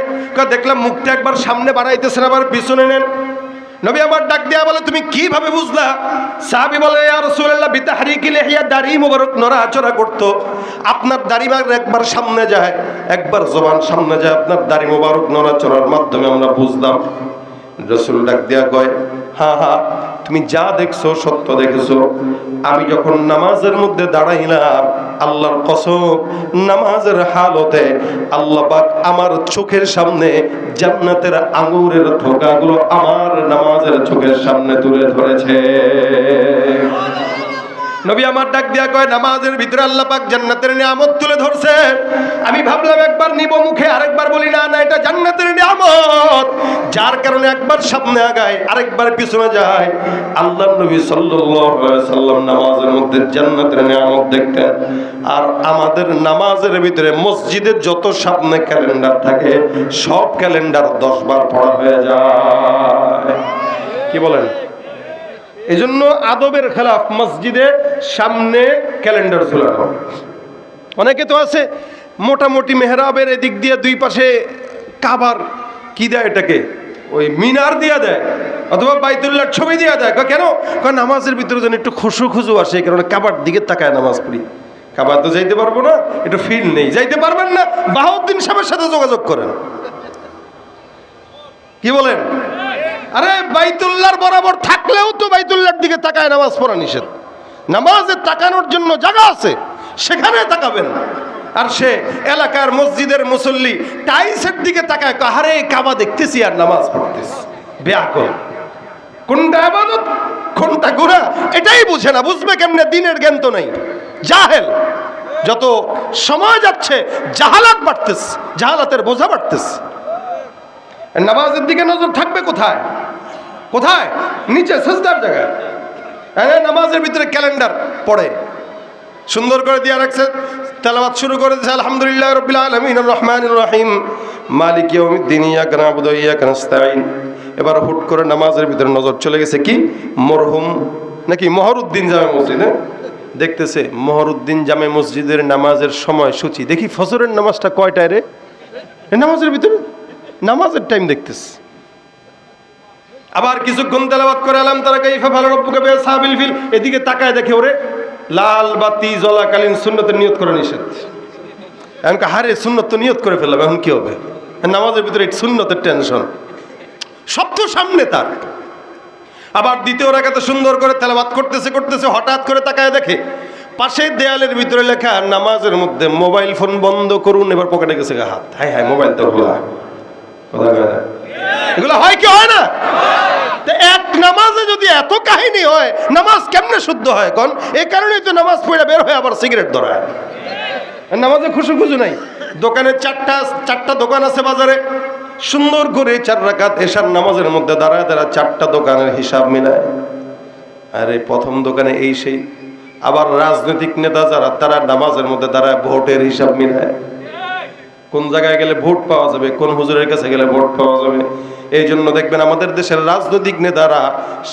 দেখলাম মুখটা একবার সামনে বাড়াইতেছেন আবার পিছনে নেন। নবী আমার ডাক দিয়া বলে, তুমি কিভাবে বুঝলা? সাহাবী বলে, ইয়া রাসূলুল্লাহ বিতাহরিকি লিহিয়া, দাড়ি মোবারক নড়াচড়া করতো। আপনার দাড়ি একবার সামনে যায়, একবার জবান সামনে যায়, আপনার দাড়ি মোবারক নড়াচড়ার মাধ্যমে আমরা বুঝলাম। রাসূল ডাক দিয়া কয়, হ্যাঁ হ্যাঁ তুমি যা দেখছো সত্য দেখেছো। আমি যখন নামাজের মধ্যে দাঁড়াইলাম, আল্লাহর কসম, নামাজের হালতে আল্লাহ পাক আমার চোখের সামনে জান্নাতের আঙ্গুরের থোকাগুলো আমার নামাজের চোখের সামনে তুলে ধরেছে। নবী আমার ডাক দিয়া কয়, নামাজের ভিতরে আল্লাহ পাক জান্নাতের নিয়ামত তুলে ধরছে। আমি ভাবলাম একবার নিব মুখে, আরেকবার বলি না না এটা জান্নাতের নিয়ামত, যার কারণে একবার সামনে আগায় আরেকবার পিছনে যায়। আল্লাহর নবী সাল্লাল্লাহু আলাইহি সাল্লাম নামাজের মধ্যে জান্নাতের নিয়ামত দেখতেন। আর আমাদের নামাজের ভিতরে মসজিদের যত সামনে ক্যালেন্ডার থাকে সব ক্যালেন্ডার 10 বার পড়া হয়ে যায়। কি বলেন? এই জন্য আদবের খেলাফ মসজিদে সামনে ক্যালেন্ডার ঝুলানো। অনেকে তো আছে মোটামুটি মেহরাবের এদিক দিয়ে দুই পাশে কাবার কি দেয়, এটাকে ওই মিনার দিয়া দেয় অথবা বাইতুল্লাহর ছবি দিয়া দেয়। কেন? কারণ নামাজের ভিতরে যেন একটু খুশু খুশু আসে, এই কারণে কাবার দিকে তাকায় নামাজ পড়ি। কাবার তো যাইতে পারবো না, একটু ফিল নেই, যাইতে পারবেন না, বাহাউদ্দিন সাহেবের সাথে যোগাযোগ করেন। কি বলেন? আরে বাইতুল্লাহর বরাবর থাকলেও তো বাইতুল্লাহর দিকে তাকায় নামাজ পড়া নিষেধ। নামাজে তাকানোর জন্য জায়গা আছে, সেখানে তাকাবেন। আর সে এলাকার মসজিদের মুসল্লি টাইলসের দিকে তাকায়, কাহারে কাবা দেখতেছি আর নামাজ পড়তেছি। বেয়াকল, কোনটা ইবাদত কোনটা গুনাহ এটাই বুঝে না। বুঝবে কেমনে? দিনের জ্ঞান তো নাই, জাহেল। যত সময় যাচ্ছে জাহালাত বাড়তেছে, জাহালাতের বোঝা বাড়তেছে। নামাজের দিকে নজর থাকবে কোথায়? কোথায়? নিচে সিজদার জায়গায়। নামাজের ভিতরে ক্যালেন্ডার পড়ে সুন্দর করে দিয়ে রাখছে, তেলাওয়াত শুরু করে দিয়েছে, আলহামদুলিল্লাহ রাব্বিল আলামিন আর রহমানির রহিম মালিকি ইয়াউমিদ্দিন ইয়াকা না'বুদু ওয়া ইয়াকা নাস্তাঈন। এবার হুট করে নামাজের ভিতরে নজর চলে গেছে কি মরহুম নাকি মহরউদ্দিন জামে মসজিদে, দেখতেছে মহরউদ্দিন জামে মসজিদের নামাজের সময় সূচি। দেখি ফজরের নামাজটা কয়টায় রে? নামাজের ভিতরে নামাজের টাইম দেখতেছে। আবার কিছুক্ষণ তেলাওয়াত করে আলাম তারা কাইফা ফালা রাব্বুকা বিআসহাবিল ফিল, এদিকে তাকায় দেখে ওরে লাল বাতি জ্বলাকালীন সুন্নতের নিয়ত করা নিষেধ। এখন হারে সুন্নত তো নিয়ত করে ফেললাম, এখন কি হবে? নামাজের ভিতরে সুন্নতের টেনশন, সব তো সামনে তার। আবার দ্বিতীয় রাকাতে সুন্দর করে তেলাওয়াত করতেছে হঠাৎ করে তাকায় দেখে পাশে দেয়ালের ভিতরে লেখা নামাজের মধ্যে মোবাইল ফোন বন্ধ করুন। এবার পকেটে গেছে হাত, হাই হাই মোবাইল তো খোলা। এগুলো হয় কি হয় না? এক নামাজে যদি এত কাহিনী হয়, নামাজ কেমনে শুদ্ধ হয়? কোন এই কারণেই তো নামাজ পড়ে বের হয় আবার সিগারেট ধরায়। নামাজে খুশু খুশু নাই। দোকানে চারটা দোকান আছে বাজারে, সুন্দর করে 4 রাকাত এশার নামাজের মধ্যে দাঁড়ায় চারটা দোকানের হিসাব মিলায়। আরে প্রথম দোকানে এই সেই। আবার রাজনৈতিক নেতা যারা, তারা নামাজের মধ্যে দাঁড়ায় ভোটের হিসাব মিলায়, কোন জায়গায় গেলে ভোট পাওয়া যাবে, কোন হুজুরের কাছে গেলে ভোট পাওয়া যাবে। এই জন্য দেখবেন আমাদের দেশের রাজনৈতিক নেতারা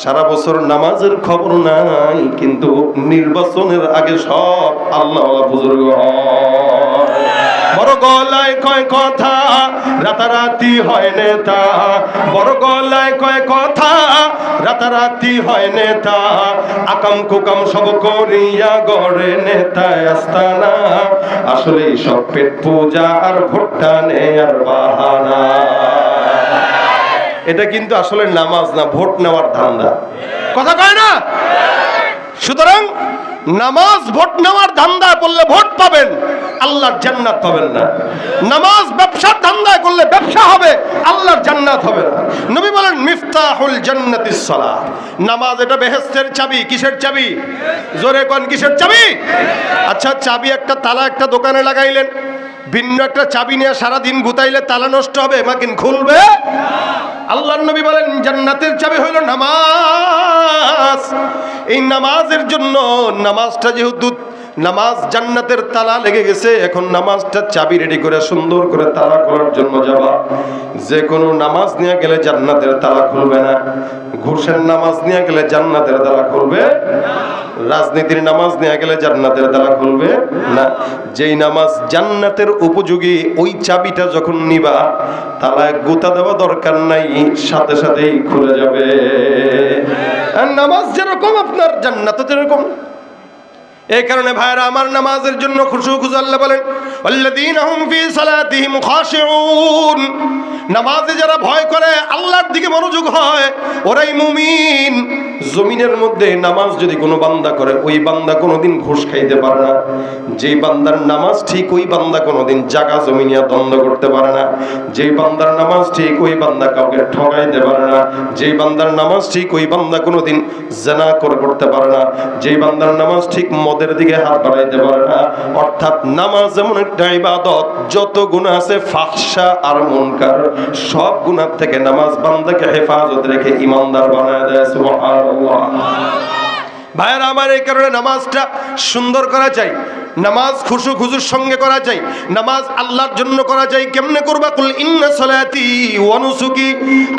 সারা বছর নামাজের খবর নাই, কিন্তু নির্বাচনের আগে সব আল্লাহওয়ালা বুজুর্গ হয়। বড় গলায় কয় কথা, রাতারাতি হয় নেতা। বড় গলায় কয় কথা, রাতারাতি হয় নেতা। আকাম কুকাম সব করিয়া গড়ে নেতায় আস্তানা। আসলে সব পেট পূজা আর ভোটটা নেয়ার বাহানা। এটা কিন্তু আসলে নামাজ না, ভোট নেওয়ার ধান্দা। কথা কয় না? সুতরাং নামাজ ভোট নেওয়ার ধান্দা করলে ভোট পাবেন, আল্লাহর জান্নাত পাবেন না। নামাজ ব্যবসার ধান্দায় করলে ব্যবসা হবে, আল্লাহর জান্নাত হবে না। নবী বলেন মিফতাহুল জান্নাতিস সালাত। নামাজ এটা বেহেশতের চাবি। কিসের চাবি? জোরে কোন কিসের চাবি? আচ্ছা, চাবি একটা তালা একটা দোকানে লাগাইলেন, ভিন্ন একটা চাবি নিয়ে সারাদিন গুতাইলে তালা নষ্ট হবে, মাকিন খুলবে? আল্লাহর নবী বলেন জান্নাতের চাবি হইল নামাজ। এই নামাজের জন্য, নামাজটা যেহেতু নামাজ জান্নাতের তালা লেগে গেছে, এখন নামাজটা চাবি রেডি করে সুন্দর করে তালা খোলার জন্য যাবা। যে কোনো নামাজ নিয়ে গেলে জান্নাতের তালা খুলবে না। ঘুষের নামাজ নিয়ে গেলে জান্নাতের তালা খুলবে না। রাজনীতির নামাজ নিয়ে গেলে জান্নাতের তালা খুলবে না। যেই নামাজ জান্নাতের উপযোগী, ওই চাবিটা যখন নিবা তালায় গোতা দেওয়া দরকার নাই, সাথে সাথেই খুলে যাবে। আর নামাজ যেরকম আপনার জান্নাতও যেরকম। এই কারণে ভাইরা আমার, নামাজের জন্য খুশু খুশু আল্লাহ বলেন ওয়াল্লাযীনা হুম ফী সালাতিহিম খাশিউন, নামাজে যারা ভয় করে, আল্লাহর দিকে মনোযোগ হয়, ওরাই মুমিন। জমিনের মধ্যে নামাজ যদি কোনো বান্দা করে, ওই বান্দা কোনোদিন ঘুষ খাইতে পারে না। যেই বান্দার নামাজ ঠিক, ওই বান্দা কোনোদিন জায়গা জমি নিয়ে দ্বন্দ্ব করতে পারে না। যেই বান্দার নামাজ ঠিক, ওই বান্দা কাউকে ঠকাইতে পারে না। যেই বান্দার নামাজ ঠিক, ওই বান্দা কোনোদিন জিনা করতে পারে না। যেই বান্দার নামাজ ঠিক, মদের দিকে হাত বাড়াইতে পারে না। অর্থাৎ নামাজ এমন একটা ইবাদত, যত গুনাহ আছে ফাহশা আর মুনকার, সব গুনাহ থেকে নামাজ বান্দাকে হেফাজত রেখে ইমানদার বানায় দেয়। সুবহানাল্লাহ। ভাইরা আমার, এই কারণে নামাজটা সুন্দর করা চাই, নামাজ খুশু খুজুর সঙ্গে করা চাই, নামাজ আল্লাহর জন্য করা চাই। কেমনে করবা? কুল ইন্না সলাতি ওয়া নুসুকি,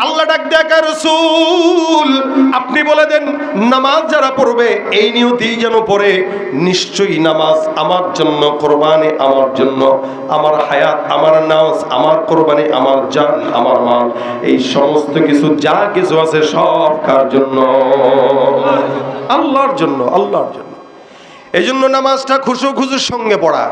আল্লাহ ডাক দেয়া রাসূল আপনি বলে দেন, নামাজ যারা পড়বে এই নিয়তেই যেন পড়ে, নিশ্চয়ই নামাজ আমার জন্য, কোরবানি আমার জন্য, আমার হায়াত, আমার নামাজ, আমার কোরবানি, আমার জান, আমার মাল, এই সমস্ত কিছু যা কিছু আছে সব কার জন্য? আল্লাহর জন্য, আল্লাহর জন্য। এই জন্য নামাজটা খুশু খুজুর সঙ্গে পড়া,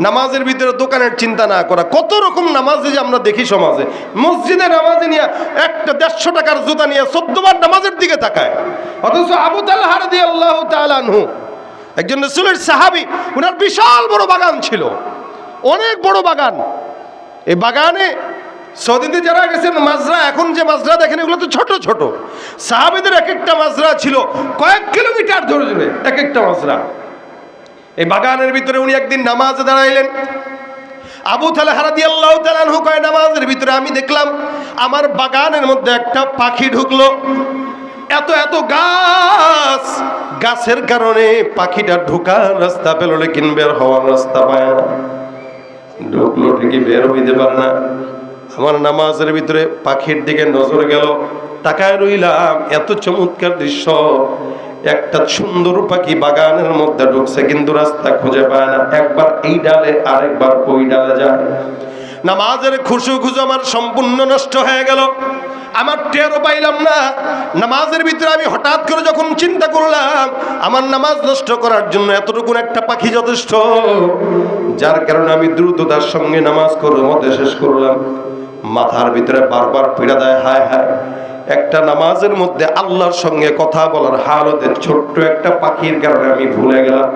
নামাজের ভিতরে দোকানের চিন্তা না করা। কত রকম নামাজে যে আমরা দেখি সমাজে, মসজিদে নামাজে নিয়ে একটা 150 টাকার জুতা নিয়ে 14 বার নামাজের দিকে তাকায়। অথচ আবু তালহা রাদিয়াল্লাহু তাআলা আনহু একজন রাসূলের সাহাবী, ওনার বিশাল বড় বাগান ছিল, অনেক বড় বাগান। এই বাগানে সৌদিতে যারা গেছেন মাজরা, এখন যে মাজরা দেখেন এগুলো তো ছোট ছোট, সাহাবীদের এক একটা মাজরা ছিল কয়েক কিলোমিটার ধরে ধরে এক একটা মাজরা। এই বাগানের ভিতরে উনি একদিন নামাজে দাঁড়াইলেন। আবু তালহা রাদিয়াল্লাহু তাআলা আনহু কয়, নামাজের ভিতরে আমি দেখলাম আমার বাগানের মধ্যে একটা পাখি ঢুকলো। এত এত গাছ, গাছের কারণে পাখিটা ঢোকার রাস্তা পেল, লেকিন বের হওয়ার রাস্তা পায় না। ঢুকলো ঠিকই, বের হইতে পারে না। আমার নামাজের ভিতরে পাখির দিকে নজর গেল, তাকায় রইলাম, এত চমৎকার দৃশ্য, একটা সুন্দর পাখি বাগানের মধ্যে ঢুকছে কিন্তু রাস্তা খুঁজে পায় না। একবার এই ডালে, আরেকবার ওই ডালে যায়। নামাজের খুশু খুশু আমার সম্পূর্ণ নষ্ট হয়ে গেল, আমার টেরও পাইলাম না। নামাজের ভিতরে আমি হঠাৎ করে যখন চিন্তা করলাম আমার নামাজ নষ্ট করার জন্য এতটুকু একটা পাখি যথেষ্ট, যার কারণে আমি দ্রুততার সঙ্গে নামাজ করে মধ্যে শেষ করলাম। মাথার ভিতরে বারবার পীড়া দেয়, হায় হায়, একটা নামাজের মধ্যে আল্লাহর সঙ্গে কথা বলার হালতে ছোট্ট একটা পাখির কারণে আমি ভুলে গেলাম।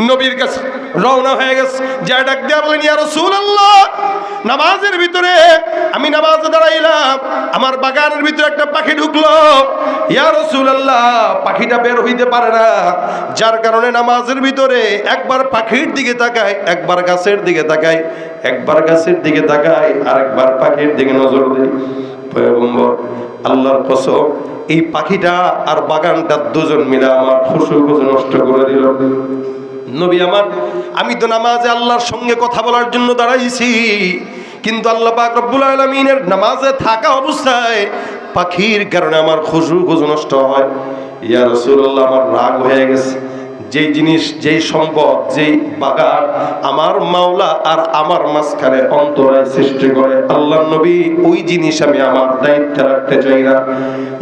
নবীর কাছে রওনা হয়ে গেছে, যা ডাক দেয়া বলেন, ইয়া রাসূলুল্লাহ, নামাজের ভিতরে আমি নামাজে দাঁড়াইলাম, আমার বাগানের ভিতরে একটা পাখি ঢুকলো। ইয়া রাসূলুল্লাহ, পাখিটা বের হইতে পারে না, যার কারণে নামাজের ভিতরে একবার পাখির দিকে তাকাই, একবার গাছের দিকে তাকাই, একবার গাছের দিকে তাকাই, আরেকবার পাখির দিকে নজর দেই। পয়গম্বর, আল্লাহর কসম, এই পাখিটা আর বাগানটা দুজন মিলে আমার খুশু খুশু নষ্ট করে দিল। নবী আমার, আমি তো নামাজে আল্লাহর সঙ্গে কথা বলার জন্য দাঁড়াইছি, কিন্তু আল্লাহ পাক রব্বুল আলামিনের নামাজে থাকা অবস্থায় পাখির কারণে আমার খুশু খুশু নষ্ট হয়। ইয়া রাসূলুল্লাহ, আমার রাগ হয়ে গেছে। যেই জিনিস, যেই সম্পদ, যেই বাগান আমার মাওলা আর আমার মাঝখানে অন্তরায় সৃষ্টি করে আল্লাহর নবী, ওই জিনিস আমি আমার দায়িত্বে রাখতে চাই না।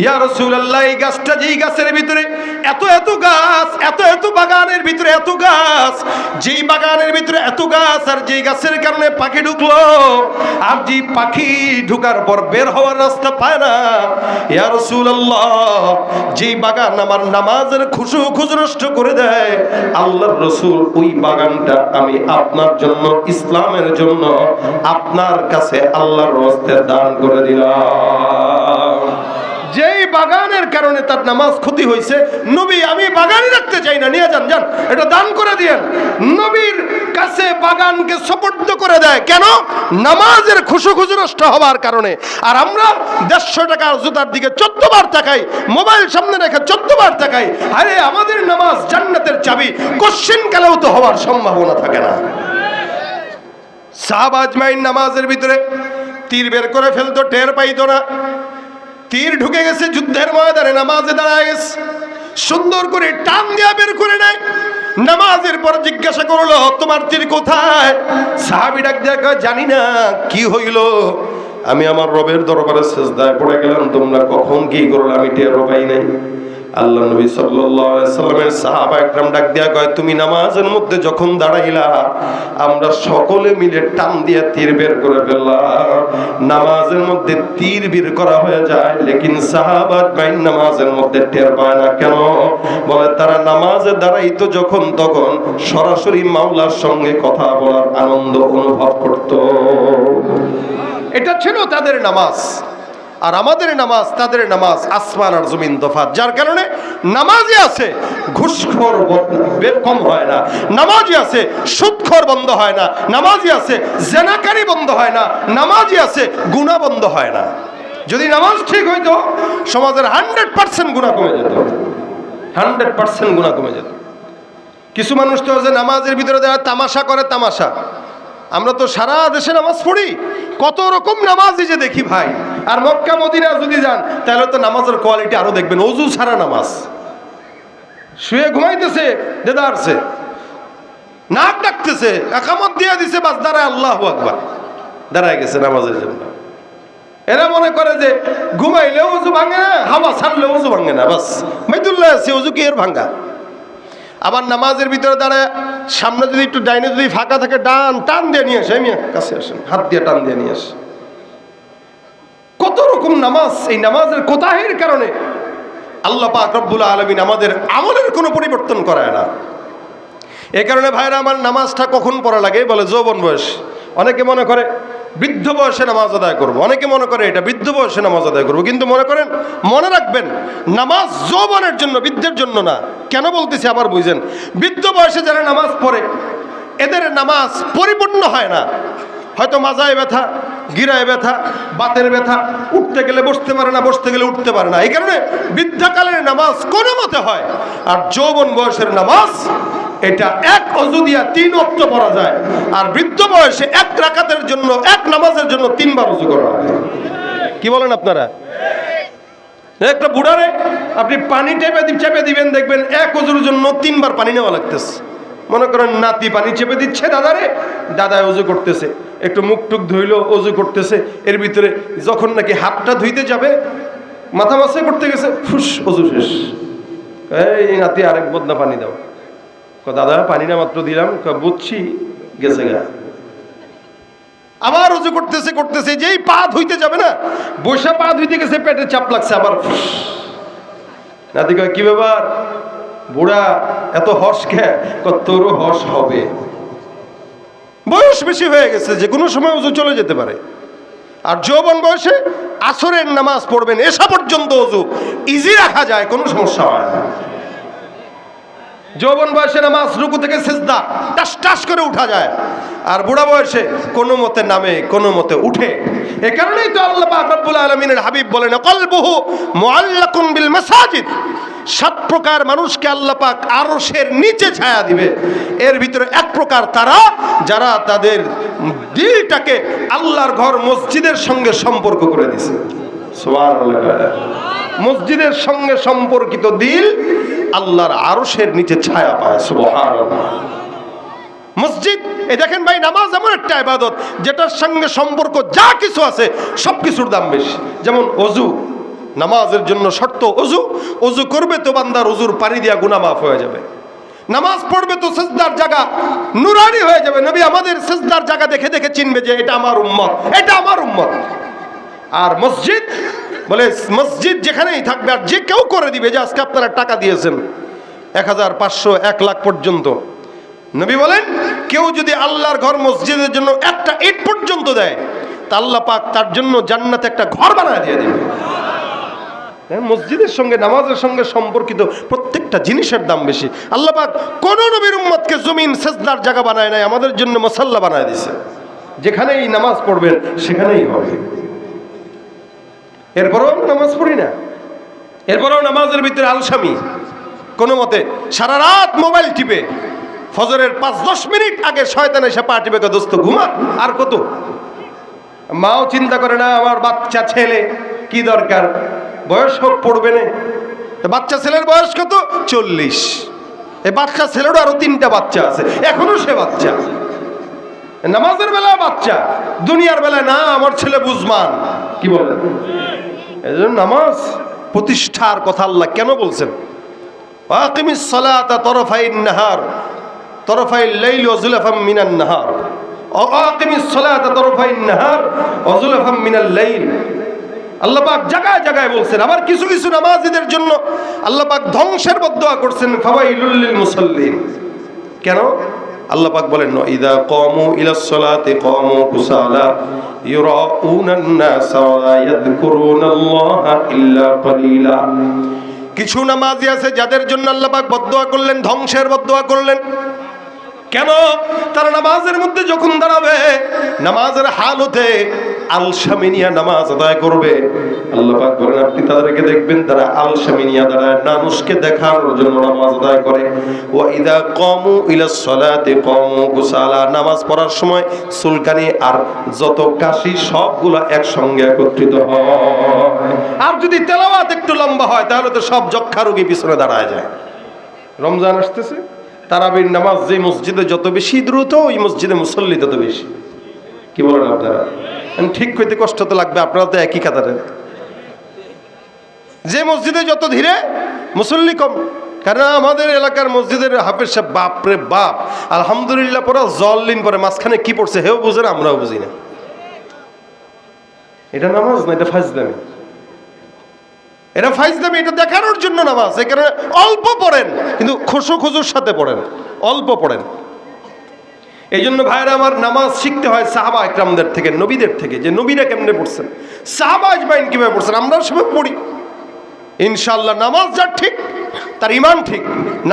ইয়া রাসূলুল্লাহ, এই গাছটা, যেই গাছের ভিতরে এত এত গাছ, এত এত বাগানের ভিতরে এত গাছ, যেই বাগানের ভিতরে এত গাছ আর যেই গাছের কারণে পাখি ঢুকলো, আর যেই পাখি ঢুকার পর বের হওয়ার রাস্তা পায় না, ইয়া রাসূলুল্লাহ, যেই বাগান আমার নামাজের খুশু খুশু নষ্ট করে দেয়, আল্লাহর রাসূল, ওই বাগানটা আমি আপনার জন্য, ইসলামের জন্য আপনার কাছে আল্লাহর রাস্তে দান করে দিলাম। যেই বাগানের কারণে তার নামাজ ক্ষতি হয়েছে, নবী, আমি বাগানই রাখতে চাই না, নিয়ে যান, যান, এটা দান করে দিয়েন। নবীর কাছে বাগানকে সুপর্দ করে দেয়। কেন? নামাজের খুশু খুশু নষ্ট হবার কারণে। আর আমরা 150 টাকার জুতার দিকে 14 বার তাকাই, মোবাইল সামনে রেখে 14 বার তাকাই। আরে আমাদের নামাজ জান্নাতের চাবি, কোশ্চেন কালেও তো হওয়ার সম্ভাবনা থাকে না। সাহাবা আজমাইন নামাজের ভিতরে তীর বের করে ফেলতো, টের পাইতো না। তীর ঢুকে গেছে যুদ্ধের ময়দানে, নামাজে দাঁড়ায় গেছে, সুন্দর করে টান দিয়া বের করে নেয়। নামাজের পর জিজ্ঞাসা করলো, তোমার তীর কোথায়? সাহাবী ডাক দিয়া কয়, জানি না কি হইল, আমি আমার রবের দরবারে সিজদায় পড়ে গেলাম, তোমরা কখন কি করলে আমি টেরও পাই নাই। আল্লাহ নবী সাল্লাল্লাহু আলাইহি সাল্লামের সাহাবা একরাম ডাক দিয়া কয়, তুমি নামাজের মধ্যে যখন দাঁড়াইলা আমরা সকলে মিলে টান দিয়া তীর বের করে ফেললাম। নামাজের মধ্যে তীর বের করা হয়ে যায়, লেকিন সাহাবা বাইন নামাজের মধ্যে টের পায় না। কেন? বলে তারা নামাজে দাঁড়াইতো যখন তখন সরাসরি মাওলার সঙ্গে কথা বলার আনন্দ অনুভব করত। এটা ছিল তাদের নামাজ। আর আমাদের নামাজ তাদের নামাজ আসমান আর জমিন তফাৎ। যার কারণে নামাজই আছে ঘুষখোর কম হয় না, নামাজই আছে সুদখোর বন্ধ হয় না, নামাজই আছে জেনাকারী বন্ধ হয় না, নামাজই আছে গুনাহ বন্ধ হয় না। যদি নামাজ ঠিক হইতো সমাজের 100% গুনাহ কমে যেত, 100% গুনাহ কমে যেত। কিছু মানুষ তো যে নামাজের ভিতরে যারা তামাশা করে, তামাশা। আমরা তো সারা দেশে নামাজ পড়ি, কত রকম নামাজই যে দেখি ভাই। আর মক্কা মদিনা যদি যান তাহলে তো নামাজের কোয়ালিটি আরো দেখবেন। ওযু ছাড়া নামাজ, শুয়ে ঘুমাইতেছে দেদারছে, নাক ডাকতেছে, একামত দিয়ে দিছে, বাস দাঁড়ায় আল্লাহু আকবার, দাঁড়ায় গেছে নামাজের জন্য। এরা মনে করে যে ঘুমাইলে ওযু ভাঙে না, হাওয়া ছাড়লে ওযু ভাঙে না, বাস বাইতুল্লাহ আছে, ওযু কি এর ভাঙা। আবার নামাজের ভিতরে দাঁড়ায় সামনে যদি একটু ডাইনে যদি ফাঁকা থাকে, ডান টান দিয়ে নিয়ে আসে, আমি কাছে আসেন, হাত দিয়ে টান দিয়ে নিয়ে আসে। কত রকম নামাজ। এই নামাজের কোতাহের কারণে আল্লাহ পাক রব্বুল আলামিন আমাদের আমলের কোনো পরিবর্তন করায় না। এই কারণে ভাইরা আমার, নামাজটা কখন পড়া লাগে? বলে যৌবন বয়স। অনেকে মনে করে বৃদ্ধ বয়সে নামাজ আদায় করব, অনেকে মনে করে এটা বৃদ্ধ বয়সে নামাজ আদায় করব। কিন্তু মনে রাখবেন নামাজ যৌবনের জন্য, বৃদ্ধের জন্য না। কেন বলতেছি আবার বুঝেন। বৃদ্ধ বয়সে যারা নামাজ পড়ে এদের নামাজ পরিপূর্ণ হয় না। হয়তো মাজায় ব্যথা, গিরায় ব্যথা, বাতের ব্যথা, উঠতে গেলে বসতে পারে না, বসতে গেলে উঠতে পারে না। এই কারণে বৃদ্ধাকালের নামাজ কোনো মতে হয়। আর যৌবন বয়সের নামাজ এটা এক অজু দিয়া 3 ওয়াক্ত পড়া যায়। আর বৃদ্ধ বয়সে 1 রাকাতের জন্য, 1 নামাজের জন্য 3 বার অজু করা হয়। কি বলেন আপনারা? একটা বুড়ারে আপনি পানি চেপে দিবেন, দেখবেন 1 অজুর জন্য 3 বার পানি নেওয়া লাগতেছে। মনে করেন নাতি পানি চেপে দিচ্ছে দাদারে, দাদায় অজু করতেছে, একটু মুখ টুক ধুইল, অজু করতেছে। এর ভিতরে যখন নাকি হাতটা ধুইতে যাবে, মাথা মাছে করতে গেছে, ফুস অজু শেষ। এই নাতি আরেক বদনা পানি দাও। দাদা পানি না মাত্র দিলাম, বুঝছি গেছে গা। আবার অজু করতেছে, যেই পা ধুইতে যাবে না, বসে পা ধুইতে গেছে, পেটে চাপ লাগছে, আবার ফুস। নাতি কয় কি ব্যাপার বুড়া, এত হর্ষ খেয়ে? তোরও হর্ষ হবে, বয়স বেশি হয়ে গেছে, যে কোনো সময় অজু চলে যেতে পারে। আর যৌবন বয়সে আসরের নামাজ পড়বেন, এসা পর্যন্ত অজু ইজি রাখা যায়, কোনো সমস্যা হয় না। যৌবন বয়সে নামাজ রুকু থেকে সিজদা টাস টাস করে উঠা যায়। আর বুড়া বয়সে কোনো মতে নামে, কোনো মতে উঠে। এ কারণেই তো আল্লাহ পাক রব্বুল আলামিনের হাবিব বলেন, কলবুহু মুআল্লাকুন বিল মাসাজিদ। 7 প্রকার মানুষকে আল্লাহ পাক আরশের নিচে ছায়া দিবে। এর ভিতরে 1 প্রকার তারা, যারা তাদের দিলটাকে আল্লাহর ঘর মসজিদের সঙ্গে সম্পর্ক করে দিয়েছে। সুবহানাল্লাহ। মসজিদের সঙ্গে সম্পর্কিত দিল আল্লাহর আরশের নিচে ছায়া পায়। সুবহানাল্লাহ। মসজিদ, এই দেখেন ভাই, নামাজ এমন একটা ইবাদত যেটার সঙ্গে সম্পর্ক যা কিছু আছে সবকিছুর দাম বেশি। যেমন অজু, নামাজের জন্য শর্ত অজু। অজু করবে তো বান্দার অজুর পানি দিয়া গুনাহ মাফ হয়ে যাবে। নামাজ পড়বে তো সিজদার জায়গা নুরানি হয়ে যাবে। নবী আমাদের সিজদার জায়গা দেখে দেখে চিনবে যে এটা আমার উম্মত, এটা আমার উম্মত। আর মসজিদ বলে, মসজিদ যেখানেই থাকবে, আর যে কেউ করে দিবে, যে আজকে আপনারা টাকা দিয়েছেন 1000, 500, 1 লাখ পর্যন্ত, নবী বলেন কেউ যদি আল্লাহর ঘর মসজিদের জন্য একটা ইট পর্যন্ত দেয়, তা আল্লাহ পাক তার জন্য জান্নাতে একটা ঘর বানায় দিয়ে দেবে। মসজিদের সঙ্গে, নামাজের সঙ্গে সম্পর্কিত প্রত্যেকটা জিনিসের দাম বেশি। আল্লাহ পাক কোন নবীর উম্মতকে জমিন সেজদার জায়গা বানায় নাই, আমাদের জন্য মুসাল্লা বানায় দিয়েছে। যেখানেই নামাজ পড়বেন সেখানেই হবে। এরপরেও আমরা নামাজ পড়ি না, এরপরেও নামাজের ভিতরে আলসামি। কোনো মতে সারা রাত মোবাইল টিপে, ফজরের 5-10 মিনিট আগে শয়তান এসে পা টিপে, দোস্ত ঘুমা। আর কত? মাও চিন্তা করে না আমার বাচ্চা ছেলে, কি দরকার, বয়স হোক পড়বে না। বাচ্চা ছেলের বয়স কত? 40। এই বাচ্চা ছেলেরও আরো 3টা বাচ্চা আছে, এখনো সে বাচ্চা। নামাজের বেলা বাচ্চা, দুনিয়ার বেলা না, আমার ছেলে বুঝমান। কি বলে? এই জন্য নামাজ প্রতিষ্ঠার কথা আল্লাহ কেন বলছেন? আকিমিস সালাতা তরফাইন নাহার তরফাইল লাইল ওয়া যুলাফাম মিনান নাহার আকিমিস সালাতা তরফাইন নাহার ওয়া যুলাফাম মিনাল লাইল। আল্লাহ পাক জায়গায় জায়গায় বলছেন। আবার কিছু কিছু নামাজীদের জন্য আল্লাহ পাক ধ্বংসের বদদুয়া করছেন, ফাওয়াইলুল লিল মুসাল্লিন। কেন? আল্লাহ পাক বলেন, ইদা কামু ইলাস সালাতি কামু কুসালা ইউরাউনান নাস ওয়া ইয়াযকুরুনাল্লাহা ইল্লা কালিলা। কিছু নামাজি আছে যাদের জন্য আল্লাহ পাক বদদুয়া করলেন, ধ্বংসের বদদুয়া করলেন। কেন? তারা নামাজের মধ্যে যখন দাঁড়াবে, নামাজের হালতে আলসামিনিয়া নামাজ আদায় করবে। আল্লাহ পাক বলেন, আপনি তাদেরকে দেখবেন তারা আলসামিনিয়া দাঁড়ায়, মানুষকে দেখানোর জন্য নামাজ আদায় করে। ওয়া ইদা কামু ইলাস সালাতি কামু কুসালা, নামাজ পড়ার সময় চুলকানি আর যত কাশি সবগুলো একসঙ্গে একত্রিত হয়। আর যদি তেলাওয়াত একটু লম্বা হয় তাহলে তো সব যক্ষা রোগী পিছনে দাঁড়ায় যায়। রমজান আসতেছে, তারাবির নামাজ যে মসজিদে যত বেশি দ্রুত, ওই মসজিদে মুসল্লি তত বেশি। কি বলেন আপনারা? ঠিক কইতে কষ্ট তো লাগবে, আপনারা তো একই কাতারে। যে মসজিদে যত ধীরে মুসল্লি কম। কারণ আমাদের এলাকার মসজিদের হাফেজ সাহেব বাপরে বাপ, আলহামদুলিল্লাহ পড়া জল্লিন পরে মাঝখানে কি পড়ছে হেও বুঝে না, আমরাও বুঝি না। এটা নামাজ না, এটা ফাজলামি। এটা ফাইজলামি, এটা দেখানোর জন্য নামাজ। এই কারণে অল্প পড়েন, কিন্তু খুশু খুজুর সাথে পড়েন, অল্প পড়েন। এই জন্য ভাইরা আমার, নামাজ শিখতে হয় সাহাবা ইকরামদের থেকে, নবীদের থেকে, যে নবীরা কেমনে পড়ছেন, সাহাবা আজমাইন কিভাবে পড়ছেন, আমরা সবাই পড়ি। ইনশাআল্লাহ নামাজ যার ঠিক তার ঈমান ঠিক,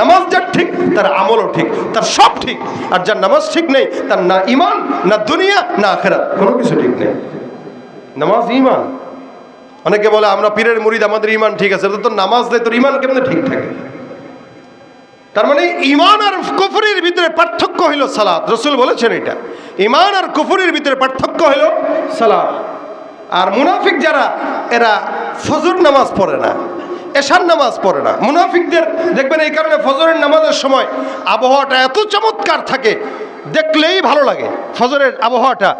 নামাজ যার ঠিক তার আমলও ঠিক, তার সব ঠিক। আর যার নামাজ ঠিক নেই তার না ঈমান, না দুনিয়া, না আখিরাত, কোনো কিছু ঠিক নেই। নামাজ ঈমান। অনেকে বলে আমরা পীরের মুরিদ, আমাদের ঈমান ঠিক আছে। তো নামাজ নেই, তোর ঈমান কেমনে ঠিক থাকে? তার মানে ঈমান আর কুফরির ভিতরে পার্থক্য হইল সালাত। রাসূল বলেছেন এটা, ঈমান আর কুফরির ভিতরে পার্থক্য হইল সালাত। আর মুনাফিক যারা, এরা ফজর নামাজ পড়ে না, এশার নামাজ পড়ে না। মুনাফিকদের দেখবেন এই কারণে ফজরের নামাজের সময় আবহাওয়াটা এত চমৎকার থাকে, দেখলেই ভালো লাগে। ফজরের আবহাওয়াটা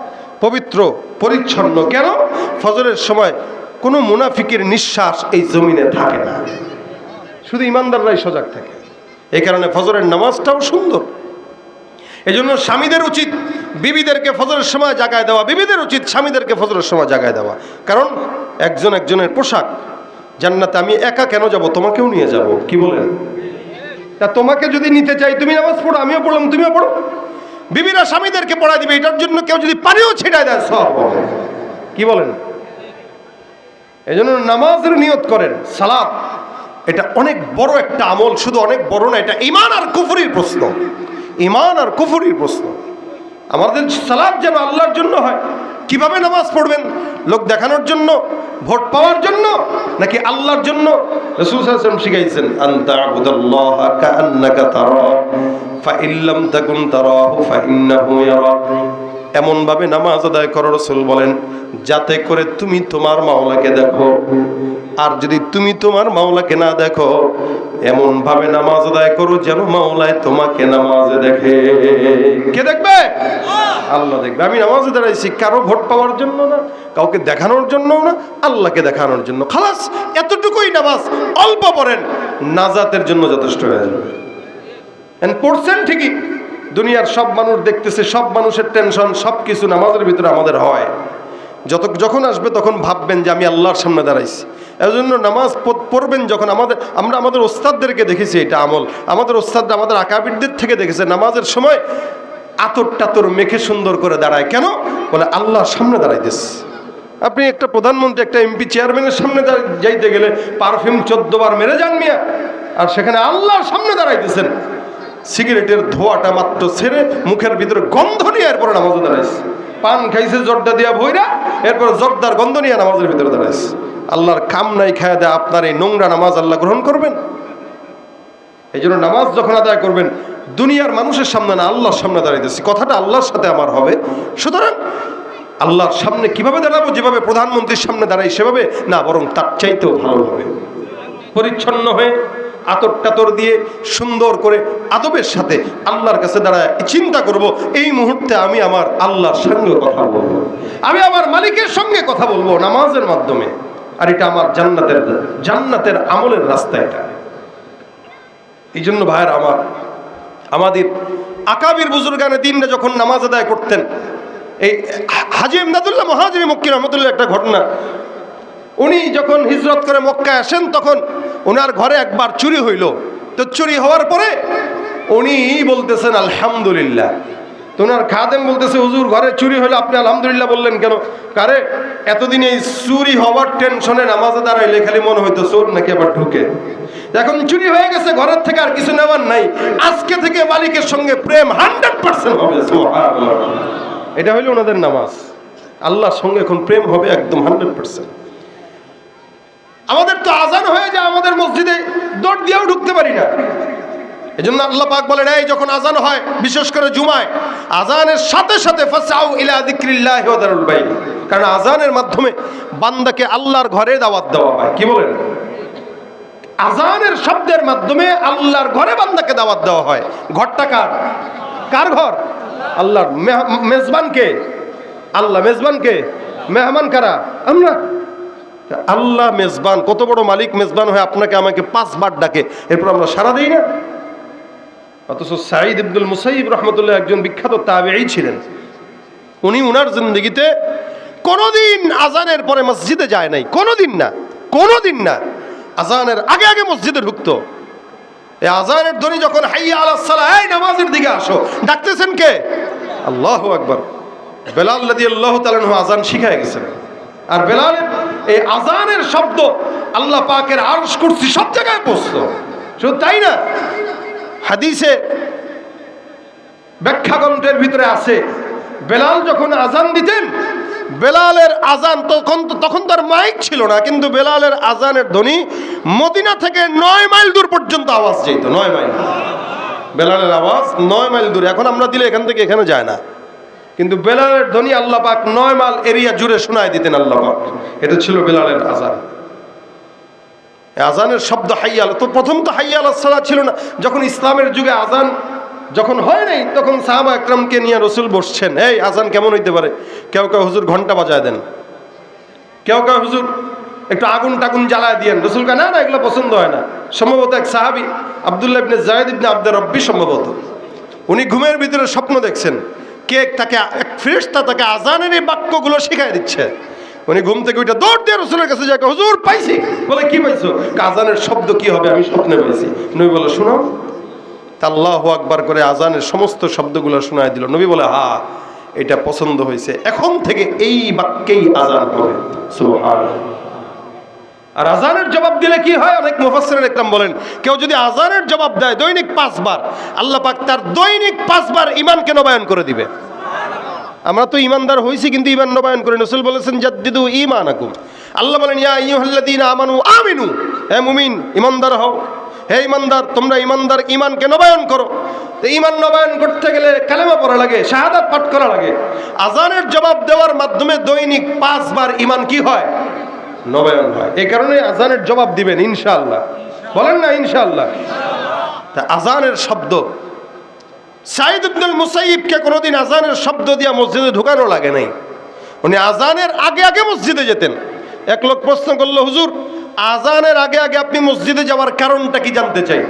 পবিত্র পরিচ্ছন্ন। কেন? ফজরের সময় কোনো মুনাফিকের নিঃশ্বাস এই জমিনে থাকে না, শুধু ইমানদাররাই সজাগ থাকে। এই কারণে ফজরের নামাজটাও সুন্দর। এই জন্য স্বামীদের উচিত বিবিদেরকে ফজরের সময় জাগায় দেওয়া, বিবিদের উচিত স্বামীদেরকে ফজরের সময় জাগায় দেওয়া। কারণ একজন একজনের পোশাক। জান্নাতে আমি একা কেন যাব, তোমাকেও নিয়ে যাব। কি বলেন? তা তোমাকে যদি নিতে চাই, তুমি নামাজ পড়ো, আমিও পড়লাম, তুমিও পড়ো। বিবিরা স্বামীদেরকে পড়ায় দিবে, এটার জন্য কেউ যদি পানিও ছিটায় দেয় সব হবে। কি বলেন? এই জন্য নামাজের নিয়ত করেন। সালাত এটা অনেক বড় একটা আমল, শুধু অনেক বড় না, এটা ঈমান আর কুফরির প্রশ্ন। ঈমান আর কুফরির প্রশ্ন। আমাদের সালাত যেন আল্লাহর জন্য হয়। কিভাবে নামাজ পড়বেন? লোক দেখানোর জন্য, ভোট পাওয়ার জন্য, নাকি আল্লাহর জন্য? রাসূল সাল্লাল্লাহু আলাইহি ওয়াসাল্লাম শিখাইছেন, আনতা আবুদাল্লাহা কাআন্নাকা তারা ফা ইল্লাম তাকুন তারাহু ফা ইন্নাহু ইয়ারাক। এমন ভাবে নামাজ আদায় করো, রাসূল বলেন, যাতে করে তুমি তোমার মাওলাকে দেখো। আর যদি তুমি তোমার মাওলাকে না দেখো, এমন ভাবে নামাজ আদায় করো যেন মাওলায় তোমাকে নামাজে দেখে। কে দেখবে? আল্লাহ দেখবে। আমি নামাজে দাঁড়াইছি কারো ভোট পাওয়ার জন্য না, কাউকে দেখানোর জন্য না, আল্লাহকে দেখানোর জন্য। খালাস, এতটুকুই নামাজ। অল্প পড়েন, নাজাতের জন্য যথেষ্ট হয়ে যাবে। পড়ছেন ঠিকই, দুনিয়ার সব মানুষ দেখতেছে, সব মানুষের টেনশন, সব কিছু নামাজের ভিতরে আমাদের হয়। যখন আসবে তখন ভাববেন যে আমি আল্লাহর সামনে দাঁড়াইছি। এই জন্য নামাজ পড়বেন যখন আমরা আমাদের ওস্তাদদেরকে দেখেছি, এটা আমল। আমাদের ওস্তাদরা আমাদের আকাবিরদের থেকে দেখেছে, নামাজের সময় আতর টাতর মেখে সুন্দর করে দাঁড়ায়। কেন? বলে আল্লাহর সামনে দাঁড়াইতেছে। আপনি একটা প্রধানমন্ত্রী, একটা এমপি চেয়ারম্যানের সামনে যাইতে গেলে পারফিউম 14 বার মেরে যান মিয়া, আর সেখানে আল্লাহর সামনে দাঁড়াইতেছেন। সিগারেটের ধোঁয়াটা মাত্র ছেড়ে মুখের ভিতরে গন্ধ নিয়ে এরপরে নামাজে দাঁড়াইছে। পান খাইছে জর্দা দিয়া ভইরা, এরপর জর্দার গন্ধ নিয়ে নামাজের ভিতরে দাঁড়াইছে। আল্লাহর কাম নাই খায়া দেয় আপনার এই নোংরা নামাজ আল্লাহ গ্রহণ করবেন? এই জন্য নামাজ যখন আদায় করবেন, দুনিয়ার মানুষের সামনে না, আল্লাহর সামনে দাঁড়াইতেছি, কথাটা আল্লাহর সাথে আমার হবে। সুতরাং আল্লাহর সামনে কিভাবে দাঁড়াবো? যেভাবে প্রধানমন্ত্রীর সামনে দাঁড়াই সেভাবে না, বরং তার চাইতেও ভালো হবে। পরিচ্ছন্ন হয়ে, আতর টাতর দিয়ে, সুন্দর করে আদবের সাথে আল্লাহর কাছে দাঁড়ায় চিন্তা করব, এই মুহূর্তে আমি আমার আল্লাহর সঙ্গে কথা বলবো, আমি আমার মালিকের সঙ্গে কথা বলবো নামাজের মাধ্যমে। আর এটা আমার জান্নাতের আমলের রাস্তা। এটা এই জন্য ভাইয়ের আমাদের আকাবির বুজুর্গানে দিনরা যখন নামাজ আদায় করতেন, এই হাজী ইমদাদুল্লাহ মুহাজিরি মক্কি রহমতুল্লাহ একটা ঘটনা, উনি যখন হিজরত করে মক্কায় আসেন তখন ওনার ঘরে একবার চুরি হইল। তো চুরি হওয়ার পরে উনি বলতেছেন আলহামদুলিল্লাহ। তো ওনার খাদেম বলতেছে, হুজুর ঘরে চুরি হলো, আপনি আলহামদুলিল্লাহ বললেন কেন? কারে এতদিন এই চুরি হওয়ার টেনশনে নামাজে দাঁড়াইলে খালি মনে হইতো চোর নাকি আবার ঢুকে। এখন চুরি হয়ে গেছে, ঘরের থেকে আর কিছু নেওয়ার নাই, আজকে থেকে মালিকের সঙ্গে প্রেম 100% হবে। এটা হইলো ওনাদের নামাজ, আল্লাহর সঙ্গে এখন প্রেম হবে একদম 100%। আমাদের তো আজান হয়ে যায়, আমাদের মসজিদে দৌড় দিয়েও ঢুকতে পারি না। এই জন্য আল্লাহ পাক বলেন, এই যখন আজান হয় বিশেষ করে জুমায়, আজানের সাথে সাথে ফাসআউ ইলা যিকরিল্লাহি ওয়া যারুল বাইত, কারণ আজানের মাধ্যমে বান্দাকে আল্লাহর ঘরে দাওয়াত দেওয়া হয়। কি বলেন? আজানের শব্দের মাধ্যমে আল্লাহর ঘরে বান্দাকে দাওয়াত দেওয়া হয়। ঘরটা কার ঘর? আল্লাহর। মেজবানকে আল্লাহ, মেজবানকে মেহমান কারা? আমরা। আল্লাহ মেজবান, কত বড় মালিক মেজবান হয়ে আপনাকে আমাকে 5 বার ডাকে, এরপর আমরা সাড়া দিই না। অথচ সাঈদ ইবনুল মুসাইয়িব রাহমাতুল্লাহ একজন বিখ্যাত তাবেঈ ছিলেন। উনি উনার জিন্দেগিতে কোনোদিন আজানের পরে মসজিদে যায় নাই, কোনোদিন না। আজানের আগে আগে মসজিদে ঢুকতো। এই আজানের ধ্বনি যখন হাইয়া আলাস সালাহ, এই নামাজের দিকে আসো, ডাকতেছেন কে? আল্লাহু আকবার। বেলাল রাদিয়াল্লাহু তাআলা আনহু আজান শিখায় গেছেন। আর বেলালের এই আজানের শব্দ আল্লাহ পাকের আরশ কুরসি সব জায়গায় পৌঁছতো। শুধু তাই না, হাদিসে ব্যাখ্যা গ্রন্থের ভিতরে আছে, বেলাল যখন আজান দিতেন, বেলালের আজান তখন তার মাইক ছিল না, কিন্তু বেলালের আজানের ধ্বনি মদিনা থেকে 9 মাইল দূর পর্যন্ত আওয়াজ যেত। 9 মাইল বেলালের আওয়াজ, 9 মাইল দূরে। এখন আমরা দিলে এখান থেকে এখানে যায় না, কিন্তু বেলালের ধ্বনি আল্লাহ পাক 9 মাইল এরিয়া জুড়ে শোনায় দিতেন আল্লাহ পাক। এটা ছিল বেলালের আজান। আজানের শব্দ হাইয়া, তো প্রথম তো হাইয়া আলাস সালাহ ছিল না। যখন ইসলামের যুগে আজান যখন হয় নাই, তখন সাহাবা একরামকে নিয়ে রসুল বসছেন, এই আজান কেমন হইতে পারে? কেউ হুজুর ঘন্টা বাজায় দেন, কেউ হুজুর একটু আগুন টাগুন জ্বালায় দিয়েন। রসুল কা না, এগুলো পছন্দ হয় না। সম্ভবত এক সাহাবী আব্দুল্লাহ ইবনে যায়েদ ইবনে আব্দুর রব্বি, সম্ভবত উনি ঘুমের ভিতরে স্বপ্ন দেখছেন, তাকে এক ফেরেশতা তাকে আজানের এই বাক্যগুলো শিখাই দিচ্ছে। উনি ঘুম থেকে উঠে দৌড় দিয়ে রসুলের কাছে যায়, হুজুর পাইছি। বলে কি পাইছো? আজানের শব্দ কি হবে? আমি স্বপ্নে পাইছি। নবী বলে শোনো। আল্লাহু আকবার করে আজানের সমস্ত শব্দগুলো শোনায় দিল। নবী বলে, হ্যাঁ এটা পছন্দ হয়েছে, এখন থেকে এই বাক্যেই আজান হবে। সুবহানাল্লাহ। আর আজানের জবাব দিলে কি হয়? অনেক মুফাসসিরিন একরাম বলেন, কেউ যদি আজানের জবাব দেয় দৈনিক 5 বার, আল্লাহ পাক তার দৈনিক 5 বার ঈমানকে নবায়ন করে দিবে। আমরা তো ইমানদার হইছি, কিন্তু ঈমান নবায়ন করি। রাসূল বলেছেন জাদ্দিদু ঈমানাকুম। আল্লাহ বলেন, ইয়া আইয়ুহাল্লাযীনা আমানু আমিনু, হে মুমিন ঈমানদার হও। হে ঈমানদার, তোমরা ঈমানদার, ঈমানকে নবায়ন করো। তো ঈমান নবায়ন করতে গেলে কালেমা পড়া লাগে, শাহাদাত পাঠ করা লাগে। আজানের জবাব দেওয়ার মাধ্যমে দৈনিক 5 বার ঈমান কি হয়? নবায়ন হয়। এই কারণে আজানের জবাব দিবেন ইনশাআল্লাহ। বলেন না ইনশাআল্লাহ। তা আজানের শব্দ, সাঈদ ইবনুল মুসাইয়িবকে কোনোদিন আজানের শব্দ দিয়া মসজিদে ঢুকানো লাগে নাই। উনি আজানের আগে আগে মসজিদে যেতেন। এক লোক প্রশ্ন করলো, হুজুর আজানের আগে আগে আপনি মসজিদে যাওয়ার কারণটা কি জানতে চাই।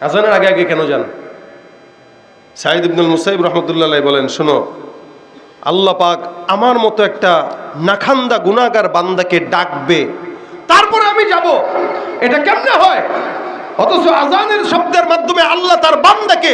আজানের আগে আগে কেন যান? সাঈদ ইবনুল মুসাইয়িব রাহমাতুল্লাহ আলাইহি বলেন, শোনো, আল্লাহ পাক আমার মতো একটা নাখান্দা গুনাহগার বান্দাকে ডাকবে, তারপরে আমি যাব। এটা কেমনে হয়? অথচ আজানের শব্দের মাধ্যমে আল্লাহ তার বান্দাকে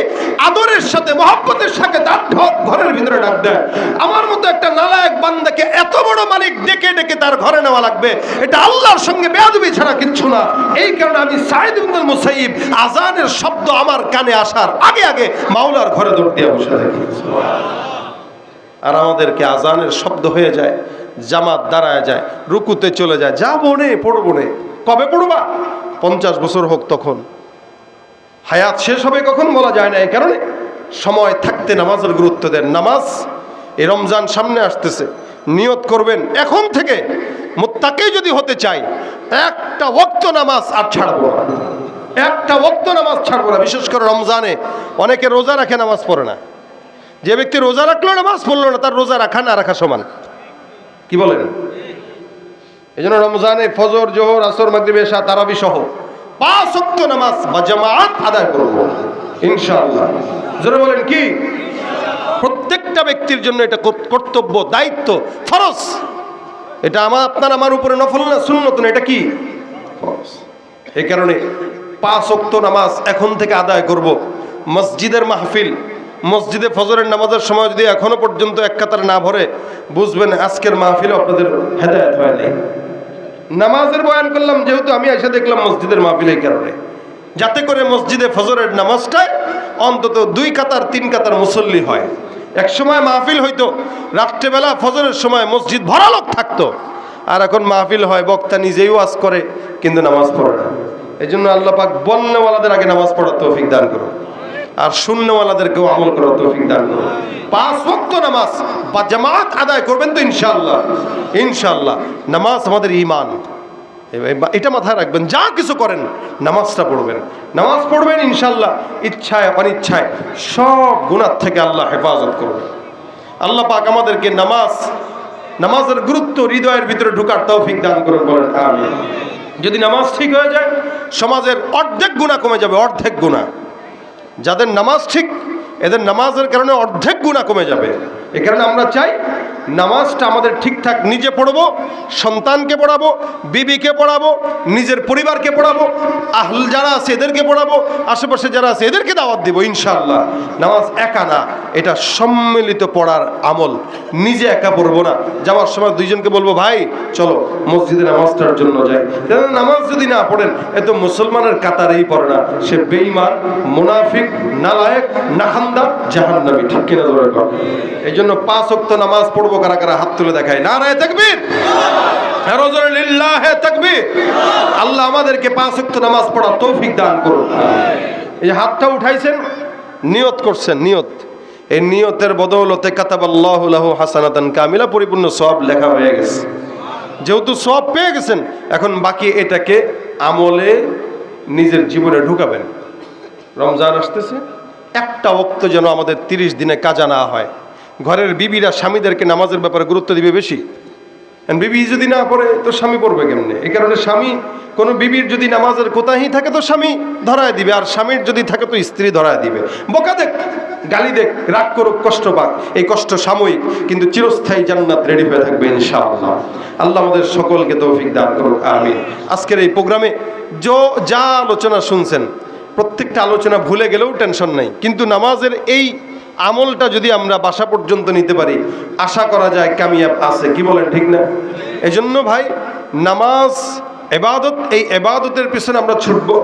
আদরের সাথে, মহব্বতের সাথে তার ঘরের ভিতরে ডাক দেয়। আমার মতো একটা নালায়েক বান্দাকে এত বড় মালিক ডেকে ডেকে তার ঘরে নেওয়া লাগবে, এটা আল্লাহর সঙ্গে বেয়াদবি ছাড়া কিচ্ছু না। এই কারণে আমি সাঈদ ইবনুল মুসাইয়িব আজানের শব্দ আমার কানে আসার আগে আগে মাওলার ঘরে দৌড় দিয়ে বসে থাকি। আর আমাদেরকে আজানের শব্দ হয়ে যায়, জামাত দাঁড়ায় যায়, রুকুতে চলে যায়, যাবো নে পড়বো নে। কবে পড়বা? 50 বছর হোক, তখন হায়াত শেষ হবে কখন বলা যায় না। এই কারণে সময় থাকতে নামাজের গুরুত্ব দেন। নামাজ, এই রমজান সামনে আসতেছে, নিয়ত করবেন এখন থেকে মুত্তাকি যদি হতে চাই, একটা ওয়াক্ত নামাজ আর ছাড়বো না, একটা ওয়াক্ত নামাজ ছাড়বো না। বিশেষ করে রমজানে অনেকে রোজা রাখে, নামাজ পড়ে না। যে ব্যক্তি রোজা রাখলো নামাজ পড়লো না, তার রোজা রাখা না রাখা সমান। কি বলেন? এই জন্য রমজানে ফজর, জোহর, আসর, মাগরিব, এশা, তারাবি সহ 5 ওয়াক্ত নামাজ বা জামাত আদায় করব ইনশাআল্লাহ। জোরে বলেন কি? প্রত্যেকটা ব্যক্তির জন্য এটা কর্তব্য, দায়িত্ব, ফরজ। এটা আমার উপরে নফল না, সুন্নত না, এটা কি? ফরজ। এই কারণে 5 ওয়াক্ত নামাজ এখন থেকে আদায় করব। মসজিদের মাহফিল, মসজিদে ফজরের নামাজের সময় যদি এখনো পর্যন্ত এক কাতার না ভরে, বুঝবেন আজকের মাহফিলে আপনাদের হেদায়েত হয় নাই। নামাজের বয়ান করলাম যেহেতু, আমি এসে দেখলাম মসজিদের মাহফিল, এই কারণে যাতে করে মসজিদে ফজরের নামাজটায় অন্তত 2 কাতার 3 কাতার মুসল্লি হয়। এক সময় মাহফিল হইতো রাত্রেবেলা ফজরের সময় মসজিদ ভরা লোক থাকতো, আর এখন মাহফিল হয় বক্তা নিজেই ওয়াজ করে কিন্তু নামাজ পড়ে না। এই জন্য আল্লাহ পাক বলনেওয়ালাদের আগে নামাজ পড়ার তৌফিক দান করুন, আর শূন্যওয়ালাদেরকেও আমল করার তৌফিক দান করুন। 5 ওয়াক্ত নামাজ বা জামাত আদায় করবেন তো ইনশাআল্লাহ। ইনশাআল্লাহ নামাজ আমাদের ঈমান, এটা মাথায় রাখবেন। যা কিছু করেন নামাজটা পড়বেন, নামাজ পড়বেন ইনশাআল্লাহ। ইচ্ছায় অনিচ্ছায় সব গুনাহ থেকে আল্লাহ হেফাজত করবেন। আল্লাহ পাক আমাদেরকে নামাজের গুরুত্ব হৃদয়ের ভিতরে ঢোকার তৌফিক দান করুন, বলেন আমিন। যদি নামাজ ঠিক হয়ে যায়, সমাজের অর্ধেক গুনাহ কমে যাবে, অর্ধেক গুনাহ। যাদের নামাজ ঠিক, এদের নামাজের কারণে অর্ধেক গুনাহ কমে যাবে। এই কারণে আমরা চাই নামাজটা আমাদের ঠিকঠাক নিজে পড়বো, সন্তানকে পড়াবো, বিবিকে পড়াবো, নিজের পরিবারকে পড়াবো, আহল যারা আছে এদেরকে পড়াবো, আশেপাশে যারা আছে এদেরকে দাওয়াত দিব ইনশাআল্লাহ। নামাজ একা না, এটা সম্মিলিত পড়ার আমল। নিজে একা পড়বো না, যাওয়ার সময় 2 জনকে বলবো ভাই চলো মসজিদে নামাজটার জন্য যাই। কেন নামাজ যদি না পড়েন এ তো মুসলমানের কাতারেই পড়ে না, সে বেঈমান, মুনাফিক, নালায়েক, নাখান্দা, জাহান্নামী। ঠিক কিনা জোরে কর? এই জন্য 5 ওয়াক্ত নামাজ পড়বো। কারা কারা হাত তুলে দেখায়? নারায়ে তাকবীর, নারায়ে লিল্লাহি তাকবীর। আল্লাহ আমাদেরকে 5 ওয়াক্ত নামাজ পড়ার তৌফিক দান করুন। এই হাতটা উঠাইছেন, নিয়ত করছেন, নিয়ত, এই নিয়তের বদৌলতে কাতাবাল্লাহু লাহু হাসানাতান কামিলা, পরিপূর্ণ সওয়াব লেখা হয়ে গেছে। যেহেতু সওয়াব পেয়ে গেছেন, এখন বাকি এটাকে আমলে নিজের জীবনে ঢুকাবেন। রমজান আসতেছে, একটা ওয়াক্ত যেন আমাদের 30 দিনে কাজা না হয়। ঘরের বিবিরা স্বামীদেরকে নামাজের ব্যাপারে গুরুত্ব দিবে বেশি। বিবি যদি না পড়ে তো স্বামী পড়বে কেমনে? এই কারণে স্বামী, কোনো বিবির যদি নামাজের কোতাহি থাকে তো স্বামী ধরায় দিবে, আর স্বামীর যদি থাকে তো স্ত্রী ধরায় দিবে। বকা দেখ, গালি দেখ, রাগ করুক, কষ্ট পাক, এই কষ্ট সাময়িক, কিন্তু চিরস্থায়ী জান্নাত রেডি হয়ে থাকবে ইনশাআল্লাহ। আল্লাহ আমাদের সকলকে তৌফিক দান করুক, আমিন। আজকের এই প্রোগ্রামে যা আলোচনা শুনছেন, প্রত্যেকটা আলোচনা ভুলে গেলেও টেনশন নাই, কিন্তু নামাজের এই আমলটা যদি আমরা বাসা পর্যন্ত নিতে পারি, আশা করা যায় কামিয়াব আছে। কি বলেন, ঠিক না? এজন্য ভাই, নামাজ ইবাদত, এই ইবাদতের পিছনে আমরা ছুটবো।